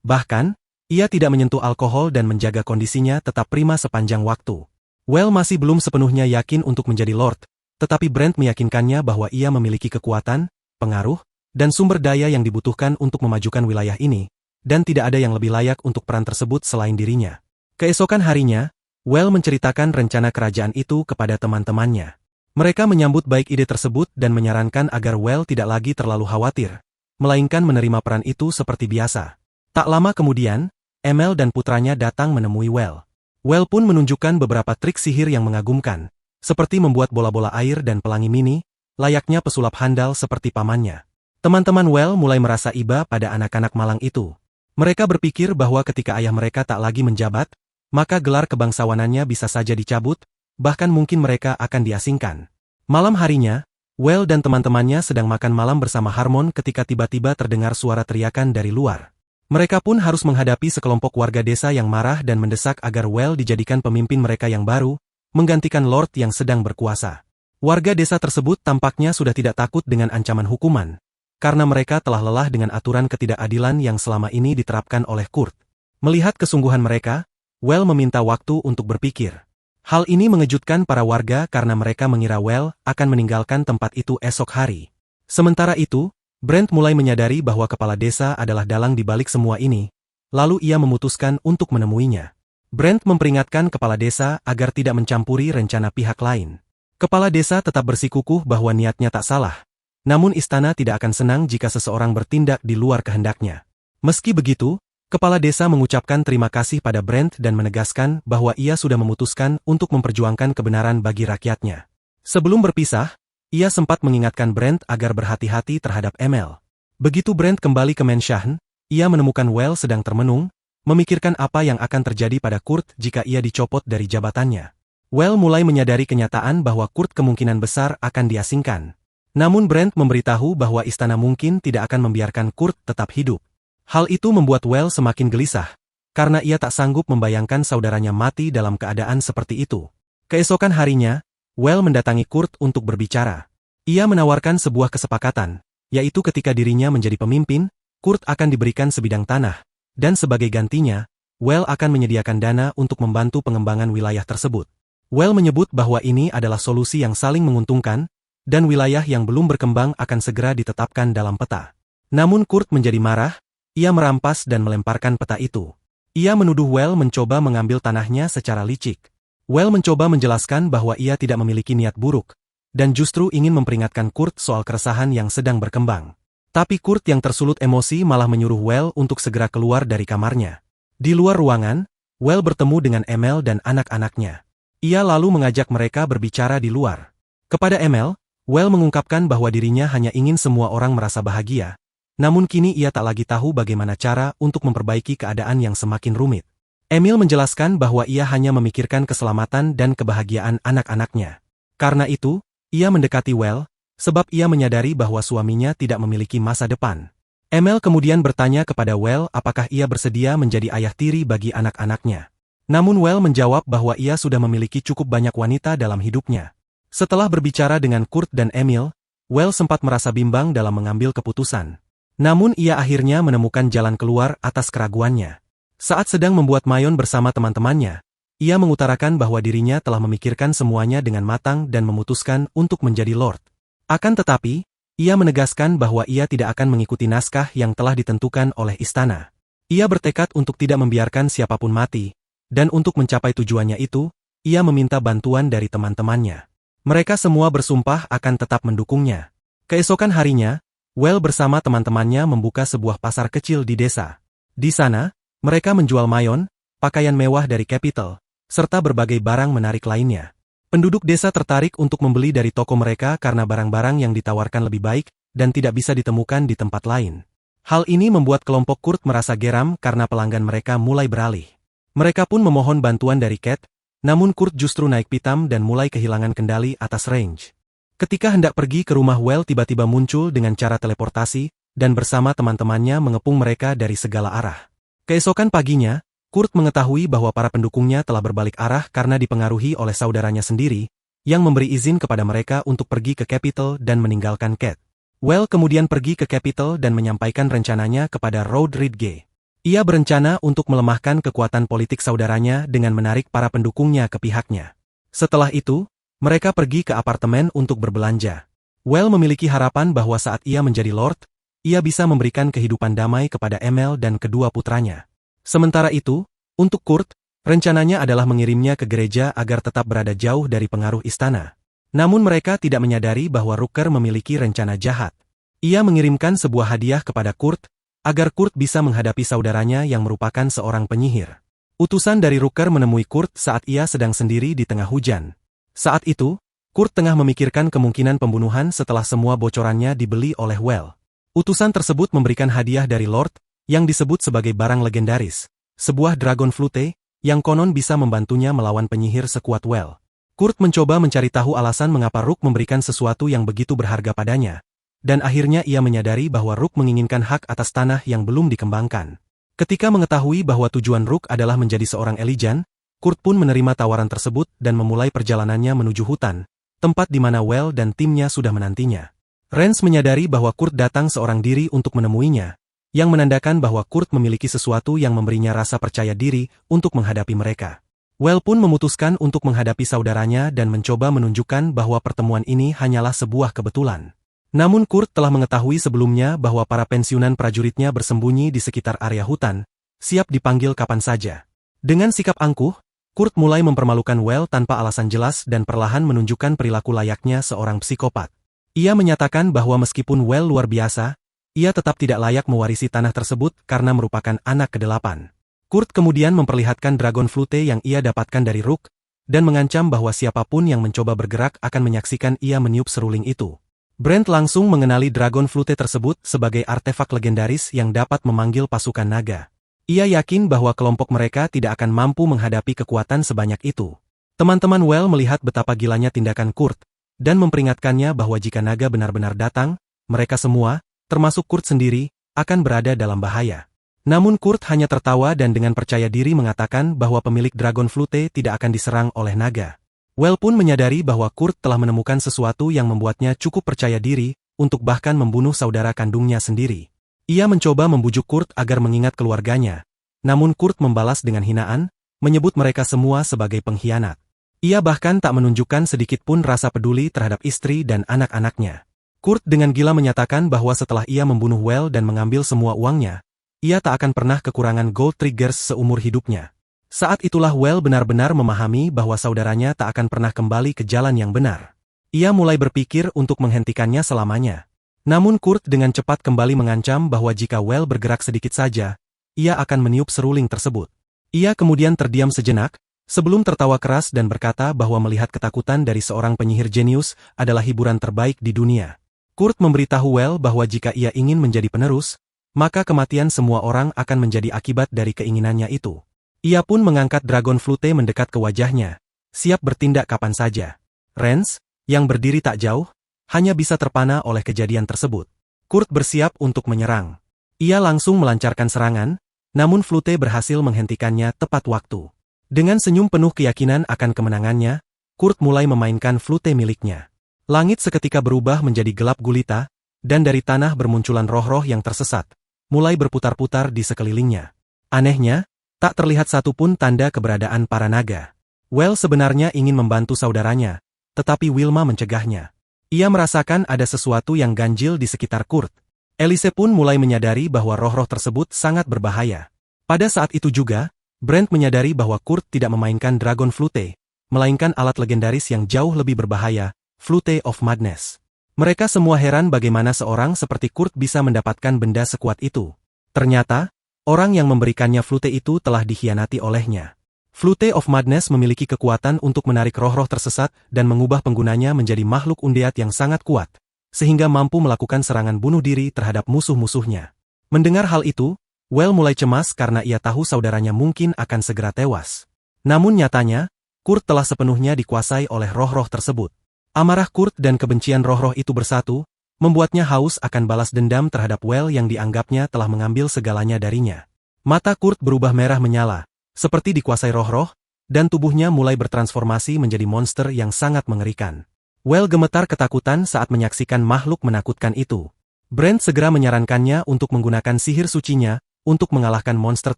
Speaker 2: Bahkan, ia tidak menyentuh alkohol dan menjaga kondisinya tetap prima sepanjang waktu. Well masih belum sepenuhnya yakin untuk menjadi lord, tetapi Brent meyakinkannya bahwa ia memiliki kekuatan, pengaruh, dan sumber daya yang dibutuhkan untuk memajukan wilayah ini, dan tidak ada yang lebih layak untuk peran tersebut selain dirinya. Keesokan harinya, Well menceritakan rencana kerajaan itu kepada teman-temannya. Mereka menyambut baik ide tersebut dan menyarankan agar Well tidak lagi terlalu khawatir, melainkan menerima peran itu seperti biasa. Tak lama kemudian, Emil dan putranya datang menemui Well. Well pun menunjukkan beberapa trik sihir yang mengagumkan, seperti membuat bola-bola air dan pelangi mini, layaknya pesulap handal seperti pamannya. Teman-teman Well mulai merasa iba pada anak-anak malang itu. Mereka berpikir bahwa ketika ayah mereka tak lagi menjabat, maka gelar kebangsawanannya bisa saja dicabut, bahkan mungkin mereka akan diasingkan. Malam harinya, Well dan teman-temannya sedang makan malam bersama Harmon ketika tiba-tiba terdengar suara teriakan dari luar. Mereka pun harus menghadapi sekelompok warga desa yang marah dan mendesak agar Well dijadikan pemimpin mereka yang baru, menggantikan Lord yang sedang berkuasa. Warga desa tersebut tampaknya sudah tidak takut dengan ancaman hukuman, karena mereka telah lelah dengan aturan ketidakadilan yang selama ini diterapkan oleh Kurt. Melihat kesungguhan mereka, Well meminta waktu untuk berpikir. Hal ini mengejutkan para warga karena mereka mengira Well akan meninggalkan tempat itu esok hari. Sementara itu, Brent mulai menyadari bahwa kepala desa adalah dalang di balik semua ini, lalu ia memutuskan untuk menemuinya. Brent memperingatkan kepala desa agar tidak mencampuri rencana pihak lain. Kepala desa tetap bersikukuh bahwa niatnya tak salah, namun istana tidak akan senang jika seseorang bertindak di luar kehendaknya. Meski begitu, kepala desa mengucapkan terima kasih pada Brent dan menegaskan bahwa ia sudah memutuskan untuk memperjuangkan kebenaran bagi rakyatnya. Sebelum berpisah, ia sempat mengingatkan Brent agar berhati-hati terhadap Emil. Begitu Brent kembali ke Menshahen, ia menemukan Well sedang termenung, memikirkan apa yang akan terjadi pada Kurt jika ia dicopot dari jabatannya. Well mulai menyadari kenyataan bahwa Kurt kemungkinan besar akan diasingkan. Namun Brent memberitahu bahwa istana mungkin tidak akan membiarkan Kurt tetap hidup. Hal itu membuat Well semakin gelisah, karena ia tak sanggup membayangkan saudaranya mati dalam keadaan seperti itu. Keesokan harinya, Well mendatangi Kurt untuk berbicara. Ia menawarkan sebuah kesepakatan, yaitu ketika dirinya menjadi pemimpin, Kurt akan diberikan sebidang tanah, dan sebagai gantinya, Well akan menyediakan dana untuk membantu pengembangan wilayah tersebut. Well menyebut bahwa ini adalah solusi yang saling menguntungkan, dan wilayah yang belum berkembang akan segera ditetapkan dalam peta. Namun Kurt menjadi marah. Ia merampas dan melemparkan peta itu. Ia menuduh Well mencoba mengambil tanahnya secara licik. Well mencoba menjelaskan bahwa ia tidak memiliki niat buruk, dan justru ingin memperingatkan Kurt soal keresahan yang sedang berkembang. Tapi Kurt yang tersulut emosi malah menyuruh Well untuk segera keluar dari kamarnya. Di luar ruangan, Well bertemu dengan Emil dan anak-anaknya. Ia lalu mengajak mereka berbicara di luar. Kepada Emil, Well mengungkapkan bahwa dirinya hanya ingin semua orang merasa bahagia. Namun kini ia tak lagi tahu bagaimana cara untuk memperbaiki keadaan yang semakin rumit. Emil menjelaskan bahwa ia hanya memikirkan keselamatan dan kebahagiaan anak-anaknya. Karena itu, ia mendekati Well, sebab ia menyadari bahwa suaminya tidak memiliki masa depan. Emil kemudian bertanya kepada Well apakah ia bersedia menjadi ayah tiri bagi anak-anaknya. Namun Well menjawab bahwa ia sudah memiliki cukup banyak wanita dalam hidupnya. Setelah berbicara dengan Kurt dan Emil, Well sempat merasa bimbang dalam mengambil keputusan. Namun ia akhirnya menemukan jalan keluar atas keraguannya. Saat sedang membuat mayon bersama teman-temannya, ia mengutarakan bahwa dirinya telah memikirkan semuanya dengan matang dan memutuskan untuk menjadi Lord. Akan tetapi, ia menegaskan bahwa ia tidak akan mengikuti naskah yang telah ditentukan oleh istana. Ia bertekad untuk tidak membiarkan siapapun mati, dan untuk mencapai tujuannya itu, ia meminta bantuan dari teman-temannya. Mereka semua bersumpah akan tetap mendukungnya. Keesokan harinya, Well bersama teman-temannya membuka sebuah pasar kecil di desa. Di sana, mereka menjual mayon, pakaian mewah dari Capital, serta berbagai barang menarik lainnya. Penduduk desa tertarik untuk membeli dari toko mereka karena barang-barang yang ditawarkan lebih baik dan tidak bisa ditemukan di tempat lain. Hal ini membuat kelompok Kurt merasa geram karena pelanggan mereka mulai beralih. Mereka pun memohon bantuan dari Cat, namun Kurt justru naik pitam dan mulai kehilangan kendali atas range. Ketika hendak pergi ke rumah Well tiba-tiba muncul dengan cara teleportasi, dan bersama teman-temannya mengepung mereka dari segala arah. Keesokan paginya, Kurt mengetahui bahwa para pendukungnya telah berbalik arah karena dipengaruhi oleh saudaranya sendiri, yang memberi izin kepada mereka untuk pergi ke Capital dan meninggalkan Cat. Well kemudian pergi ke Capital dan menyampaikan rencananya kepada Rod Ridgey. Ia berencana untuk melemahkan kekuatan politik saudaranya dengan menarik para pendukungnya ke pihaknya. Setelah itu, mereka pergi ke apartemen untuk berbelanja. Well memiliki harapan bahwa saat ia menjadi Lord, ia bisa memberikan kehidupan damai kepada Emil dan kedua putranya. Sementara itu, untuk Kurt, rencananya adalah mengirimnya ke gereja agar tetap berada jauh dari pengaruh istana. Namun mereka tidak menyadari bahwa Rooker memiliki rencana jahat. Ia mengirimkan sebuah hadiah kepada Kurt, agar Kurt bisa menghadapi saudaranya yang merupakan seorang penyihir. Utusan dari Rooker menemui Kurt saat ia sedang sendiri di tengah hujan. Saat itu, Kurt tengah memikirkan kemungkinan pembunuhan setelah semua bocorannya dibeli oleh Well. Utusan tersebut memberikan hadiah dari Lord, yang disebut sebagai barang legendaris, sebuah Dragon Flute, yang konon bisa membantunya melawan penyihir sekuat Well. Kurt mencoba mencari tahu alasan mengapa Rook memberikan sesuatu yang begitu berharga padanya, dan akhirnya ia menyadari bahwa Rook menginginkan hak atas tanah yang belum dikembangkan. Ketika mengetahui bahwa tujuan Rook adalah menjadi seorang Elysian, Kurt pun menerima tawaran tersebut dan memulai perjalanannya menuju hutan, tempat di mana Well dan timnya sudah menantinya. Rance menyadari bahwa Kurt datang seorang diri untuk menemuinya, yang menandakan bahwa Kurt memiliki sesuatu yang memberinya rasa percaya diri untuk menghadapi mereka. Well pun memutuskan untuk menghadapi saudaranya dan mencoba menunjukkan bahwa pertemuan ini hanyalah sebuah kebetulan. Namun Kurt telah mengetahui sebelumnya bahwa para pensiunan prajuritnya bersembunyi di sekitar area hutan, siap dipanggil kapan saja. Dengan sikap angkuh, Kurt mulai mempermalukan Well tanpa alasan jelas dan perlahan menunjukkan perilaku layaknya seorang psikopat. Ia menyatakan bahwa meskipun Well luar biasa, ia tetap tidak layak mewarisi tanah tersebut karena merupakan anak ke-8. Kurt kemudian memperlihatkan Dragon Flute yang ia dapatkan dari Rook, dan mengancam bahwa siapapun yang mencoba bergerak akan menyaksikan ia meniup seruling itu. Brent langsung mengenali Dragon Flute tersebut sebagai artefak legendaris yang dapat memanggil pasukan naga. Ia yakin bahwa kelompok mereka tidak akan mampu menghadapi kekuatan sebanyak itu. Teman-teman Well melihat betapa gilanya tindakan Kurt, dan memperingatkannya bahwa jika naga benar-benar datang, mereka semua, termasuk Kurt sendiri, akan berada dalam bahaya. Namun Kurt hanya tertawa dan dengan percaya diri mengatakan bahwa pemilik Dragon Flute tidak akan diserang oleh naga. Well pun menyadari bahwa Kurt telah menemukan sesuatu yang membuatnya cukup percaya diri, untuk bahkan membunuh saudara kandungnya sendiri. Ia mencoba membujuk Kurt agar mengingat keluarganya, namun Kurt membalas dengan hinaan, menyebut mereka semua sebagai pengkhianat. Ia bahkan tak menunjukkan sedikit pun rasa peduli terhadap istri dan anak-anaknya. Kurt dengan gila menyatakan bahwa setelah ia membunuh Well dan mengambil semua uangnya, ia tak akan pernah kekurangan gold triggers seumur hidupnya. Saat itulah Well benar-benar memahami bahwa saudaranya tak akan pernah kembali ke jalan yang benar. Ia mulai berpikir untuk menghentikannya selamanya. Namun Kurt dengan cepat kembali mengancam bahwa jika Well bergerak sedikit saja, ia akan meniup seruling tersebut. Ia kemudian terdiam sejenak, sebelum tertawa keras dan berkata bahwa melihat ketakutan dari seorang penyihir jenius adalah hiburan terbaik di dunia. Kurt memberitahu Well bahwa jika ia ingin menjadi penerus, maka kematian semua orang akan menjadi akibat dari keinginannya itu. Ia pun mengangkat Dragon Flute mendekat ke wajahnya, siap bertindak kapan saja. Rance, yang berdiri tak jauh, hanya bisa terpana oleh kejadian tersebut. Kurt bersiap untuk menyerang. Ia langsung melancarkan serangan, namun Flute berhasil menghentikannya tepat waktu. Dengan senyum penuh keyakinan akan kemenangannya, Kurt mulai memainkan Flute miliknya. Langit seketika berubah menjadi gelap gulita, dan dari tanah bermunculan roh-roh yang tersesat, mulai berputar-putar di sekelilingnya. Anehnya, tak terlihat satupun tanda keberadaan para naga. Well sebenarnya ingin membantu saudaranya, tetapi Wilma mencegahnya. Ia merasakan ada sesuatu yang ganjil di sekitar Kurt. Elise pun mulai menyadari bahwa roh-roh tersebut sangat berbahaya. Pada saat itu juga, Brent menyadari bahwa Kurt tidak memainkan Dragon Flute, melainkan alat legendaris yang jauh lebih berbahaya, Flute of Madness. Mereka semua heran bagaimana seorang seperti Kurt bisa mendapatkan benda sekuat itu. Ternyata, orang yang memberikannya Flute itu telah dikhianati olehnya. Flute of Madness memiliki kekuatan untuk menarik roh-roh tersesat dan mengubah penggunanya menjadi makhluk undead yang sangat kuat, sehingga mampu melakukan serangan bunuh diri terhadap musuh-musuhnya. Mendengar hal itu, Well mulai cemas karena ia tahu saudaranya mungkin akan segera tewas. Namun nyatanya, Kurt telah sepenuhnya dikuasai oleh roh-roh tersebut. Amarah Kurt dan kebencian roh-roh itu bersatu, membuatnya haus akan balas dendam terhadap Well yang dianggapnya telah mengambil segalanya darinya. Mata Kurt berubah merah menyala, seperti dikuasai roh-roh, dan tubuhnya mulai bertransformasi menjadi monster yang sangat mengerikan. Well gemetar ketakutan saat menyaksikan makhluk menakutkan itu. Brent segera menyarankannya untuk menggunakan sihir sucinya untuk mengalahkan monster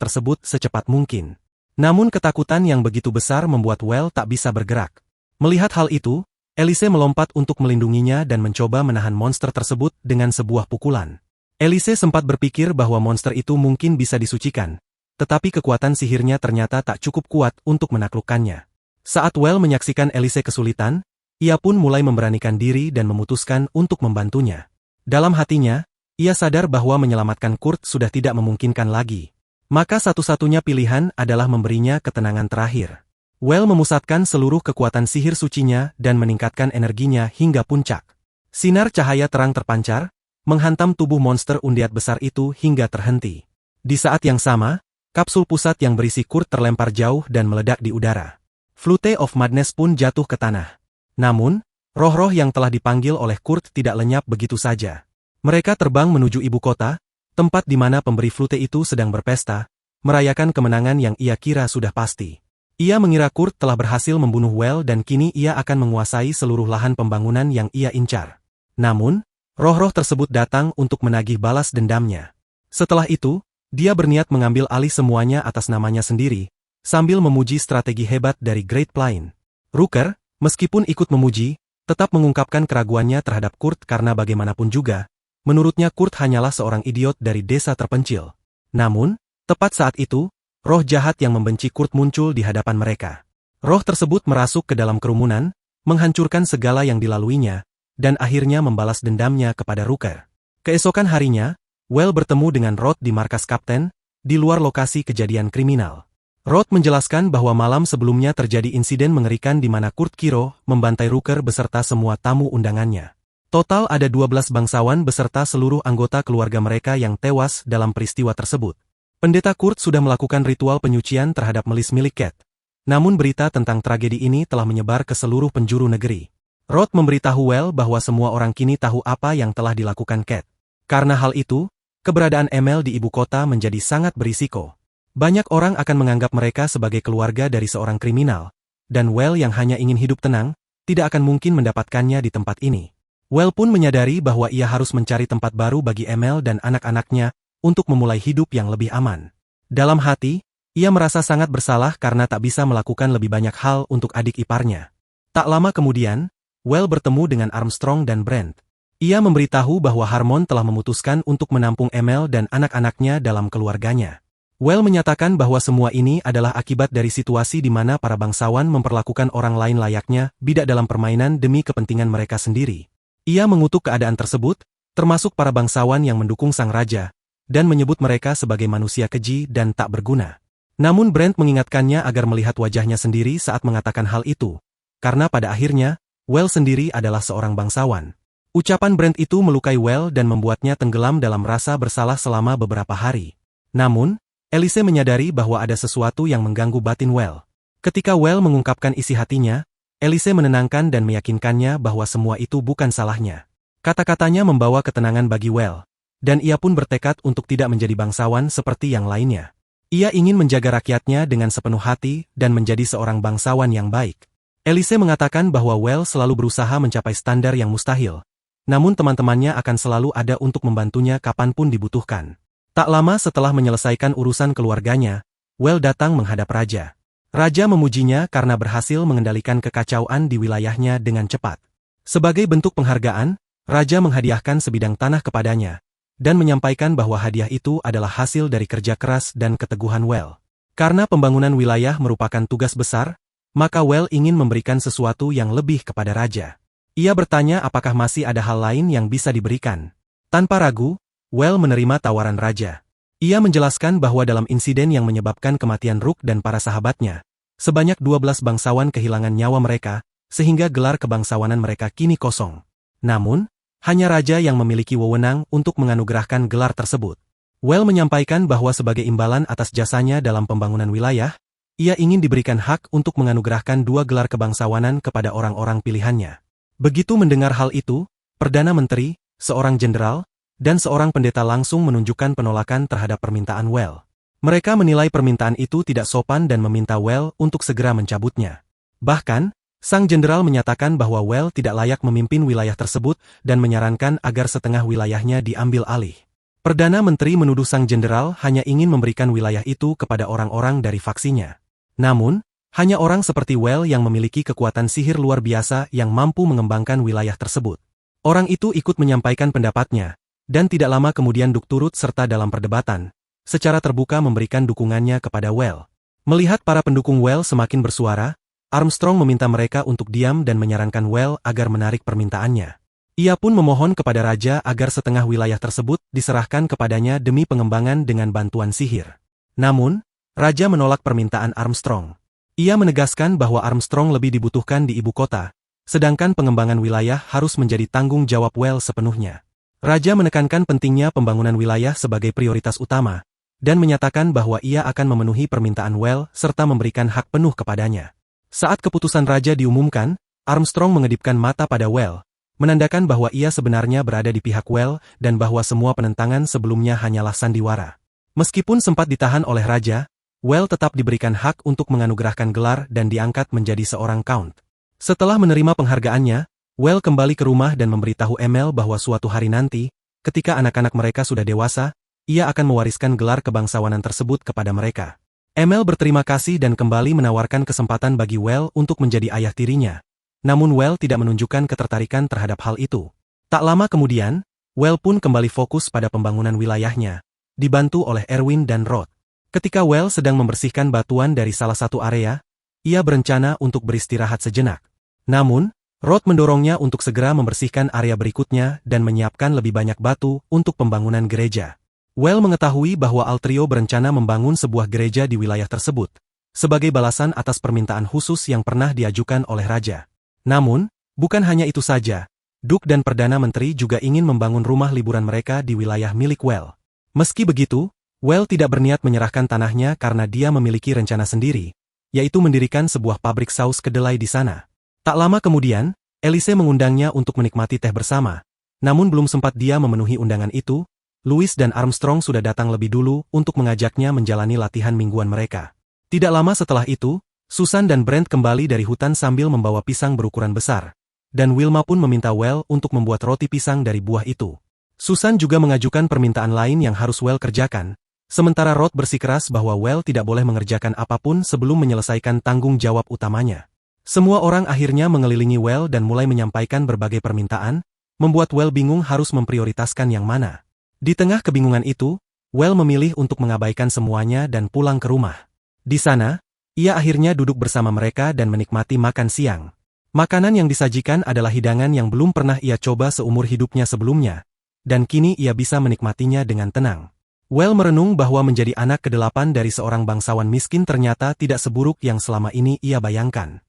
Speaker 2: tersebut secepat mungkin. Namun ketakutan yang begitu besar membuat Well tak bisa bergerak. Melihat hal itu, Elise melompat untuk melindunginya dan mencoba menahan monster tersebut dengan sebuah pukulan. Elise sempat berpikir bahwa monster itu mungkin bisa disucikan, tetapi kekuatan sihirnya ternyata tak cukup kuat untuk menaklukkannya. Saat Well menyaksikan Elise kesulitan, ia pun mulai memberanikan diri dan memutuskan untuk membantunya. Dalam hatinya, ia sadar bahwa menyelamatkan Kurt sudah tidak memungkinkan lagi. Maka satu-satunya pilihan adalah memberinya ketenangan terakhir. Well memusatkan seluruh kekuatan sihir sucinya dan meningkatkan energinya hingga puncak. Sinar cahaya terang terpancar, menghantam tubuh monster undead besar itu hingga terhenti. Di saat yang sama, kapsul pusat yang berisi Kurt terlempar jauh dan meledak di udara. Flute of Madness pun jatuh ke tanah. Namun, roh-roh yang telah dipanggil oleh Kurt tidak lenyap begitu saja. Mereka terbang menuju ibu kota, tempat di mana pemberi flute itu sedang berpesta, merayakan kemenangan yang ia kira sudah pasti. Ia mengira Kurt telah berhasil membunuh Well dan kini ia akan menguasai seluruh lahan pembangunan yang ia incar. Namun, roh-roh tersebut datang untuk menagih balas dendamnya. Setelah itu, dia berniat mengambil alih semuanya atas namanya sendiri, sambil memuji strategi hebat dari Great Plain. Rooker, meskipun ikut memuji, tetap mengungkapkan keraguannya terhadap Kurt karena bagaimanapun juga, menurutnya Kurt hanyalah seorang idiot dari desa terpencil. Namun, tepat saat itu, roh jahat yang membenci Kurt muncul di hadapan mereka. Roh tersebut merasuk ke dalam kerumunan, menghancurkan segala yang dilaluinya, dan akhirnya membalas dendamnya kepada Rooker. Keesokan harinya, Well bertemu dengan Rod di markas kapten, di luar lokasi kejadian kriminal. Rod menjelaskan bahwa malam sebelumnya terjadi insiden mengerikan di mana Kurt Kiro membantai Rooker beserta semua tamu undangannya. Total ada 12 bangsawan beserta seluruh anggota keluarga mereka yang tewas dalam peristiwa tersebut. Pendeta Kurt sudah melakukan ritual penyucian terhadap melis milik Cat. Namun berita tentang tragedi ini telah menyebar ke seluruh penjuru negeri. Rod memberitahu Well bahwa semua orang kini tahu apa yang telah dilakukan Cat. Karena hal itu, keberadaan Emil di ibu kota menjadi sangat berisiko. Banyak orang akan menganggap mereka sebagai keluarga dari seorang kriminal, dan Well yang hanya ingin hidup tenang, tidak akan mungkin mendapatkannya di tempat ini. Well pun menyadari bahwa ia harus mencari tempat baru bagi Emil dan anak-anaknya untuk memulai hidup yang lebih aman. Dalam hati, ia merasa sangat bersalah karena tak bisa melakukan lebih banyak hal untuk adik iparnya. Tak lama kemudian, Well bertemu dengan Armstrong dan Brent. Ia memberitahu bahwa Harmon telah memutuskan untuk menampung Emil dan anak-anaknya dalam keluarganya. Well menyatakan bahwa semua ini adalah akibat dari situasi di mana para bangsawan memperlakukan orang lain layaknya bidak dalam permainan demi kepentingan mereka sendiri. Ia mengutuk keadaan tersebut, termasuk para bangsawan yang mendukung sang raja, dan menyebut mereka sebagai manusia keji dan tak berguna. Namun Brent mengingatkannya agar melihat wajahnya sendiri saat mengatakan hal itu, karena pada akhirnya, Well sendiri adalah seorang bangsawan. Ucapan Brent itu melukai Well dan membuatnya tenggelam dalam rasa bersalah selama beberapa hari. Namun, Elise menyadari bahwa ada sesuatu yang mengganggu batin Well. Ketika Well mengungkapkan isi hatinya, Elise menenangkan dan meyakinkannya bahwa semua itu bukan salahnya. Kata-katanya membawa ketenangan bagi Well, dan ia pun bertekad untuk tidak menjadi bangsawan seperti yang lainnya. Ia ingin menjaga rakyatnya dengan sepenuh hati dan menjadi seorang bangsawan yang baik. Elise mengatakan bahwa Well selalu berusaha mencapai standar yang mustahil. Namun teman-temannya akan selalu ada untuk membantunya kapanpun dibutuhkan. Tak lama setelah menyelesaikan urusan keluarganya, Well datang menghadap raja. Raja memujinya karena berhasil mengendalikan kekacauan di wilayahnya dengan cepat. Sebagai bentuk penghargaan, raja menghadiahkan sebidang tanah kepadanya, dan menyampaikan bahwa hadiah itu adalah hasil dari kerja keras dan keteguhan Well. Karena pembangunan wilayah merupakan tugas besar, maka Well ingin memberikan sesuatu yang lebih kepada raja. Ia bertanya apakah masih ada hal lain yang bisa diberikan. Tanpa ragu, Well menerima tawaran raja. Ia menjelaskan bahwa dalam insiden yang menyebabkan kematian Rook dan para sahabatnya, sebanyak 12 bangsawan kehilangan nyawa mereka, sehingga gelar kebangsawanan mereka kini kosong. Namun, hanya raja yang memiliki wewenang untuk menganugerahkan gelar tersebut. Well menyampaikan bahwa sebagai imbalan atas jasanya dalam pembangunan wilayah, ia ingin diberikan hak untuk menganugerahkan 2 gelar kebangsawanan kepada orang-orang pilihannya. Begitu mendengar hal itu, Perdana Menteri, seorang jenderal, dan seorang pendeta langsung menunjukkan penolakan terhadap permintaan Well. Mereka menilai permintaan itu tidak sopan dan meminta Well untuk segera mencabutnya. Bahkan, sang jenderal menyatakan bahwa Well tidak layak memimpin wilayah tersebut dan menyarankan agar setengah wilayahnya diambil alih. Perdana Menteri menuduh sang jenderal hanya ingin memberikan wilayah itu kepada orang-orang dari faksinya. Namun, hanya orang seperti Well yang memiliki kekuatan sihir luar biasa yang mampu mengembangkan wilayah tersebut. Orang itu ikut menyampaikan pendapatnya, dan tidak lama kemudian Duke turut serta dalam perdebatan, secara terbuka memberikan dukungannya kepada Well. Melihat para pendukung Well semakin bersuara, Armstrong meminta mereka untuk diam dan menyarankan Well agar menarik permintaannya. Ia pun memohon kepada raja agar setengah wilayah tersebut diserahkan kepadanya demi pengembangan dengan bantuan sihir. Namun, raja menolak permintaan Armstrong. Ia menegaskan bahwa Armstrong lebih dibutuhkan di ibu kota, sedangkan pengembangan wilayah harus menjadi tanggung jawab Well sepenuhnya. Raja menekankan pentingnya pembangunan wilayah sebagai prioritas utama, dan menyatakan bahwa ia akan memenuhi permintaan Well serta memberikan hak penuh kepadanya. Saat keputusan raja diumumkan, Armstrong mengedipkan mata pada Well, menandakan bahwa ia sebenarnya berada di pihak Well dan bahwa semua penentangan sebelumnya hanyalah sandiwara. Meskipun sempat ditahan oleh raja, Well tetap diberikan hak untuk menganugerahkan gelar dan diangkat menjadi seorang count. Setelah menerima penghargaannya, Well kembali ke rumah dan memberitahu Emil bahwa suatu hari nanti, ketika anak-anak mereka sudah dewasa, ia akan mewariskan gelar kebangsawanan tersebut kepada mereka. Emil berterima kasih dan kembali menawarkan kesempatan bagi Well untuk menjadi ayah tirinya. Namun Well tidak menunjukkan ketertarikan terhadap hal itu. Tak lama kemudian, Well pun kembali fokus pada pembangunan wilayahnya, dibantu oleh Erwin dan Rod. Ketika Well sedang membersihkan batuan dari salah satu area, ia berencana untuk beristirahat sejenak. Namun, Rod mendorongnya untuk segera membersihkan area berikutnya dan menyiapkan lebih banyak batu untuk pembangunan gereja. Well mengetahui bahwa Altrio berencana membangun sebuah gereja di wilayah tersebut, sebagai balasan atas permintaan khusus yang pernah diajukan oleh raja. Namun, bukan hanya itu saja, Duke dan Perdana Menteri juga ingin membangun rumah liburan mereka di wilayah milik Well. Meski begitu, Well tidak berniat menyerahkan tanahnya karena dia memiliki rencana sendiri, yaitu mendirikan sebuah pabrik saus kedelai di sana. Tak lama kemudian, Elise mengundangnya untuk menikmati teh bersama. Namun belum sempat dia memenuhi undangan itu, Louis dan Armstrong sudah datang lebih dulu untuk mengajaknya menjalani latihan mingguan mereka. Tidak lama setelah itu, Susan dan Brent kembali dari hutan sambil membawa pisang berukuran besar, dan Wilma pun meminta Well untuk membuat roti pisang dari buah itu. Susan juga mengajukan permintaan lain yang harus Well kerjakan, sementara Rod bersikeras bahwa Well tidak boleh mengerjakan apapun sebelum menyelesaikan tanggung jawab utamanya. Semua orang akhirnya mengelilingi Well dan mulai menyampaikan berbagai permintaan, membuat Well bingung harus memprioritaskan yang mana. Di tengah kebingungan itu, Well memilih untuk mengabaikan semuanya dan pulang ke rumah. Di sana, ia akhirnya duduk bersama mereka dan menikmati makan siang. Makanan yang disajikan adalah hidangan yang belum pernah ia coba seumur hidupnya sebelumnya, dan kini ia bisa menikmatinya dengan tenang. Well merenung bahwa menjadi anak ke-8 dari seorang bangsawan miskin ternyata tidak seburuk yang selama ini ia bayangkan.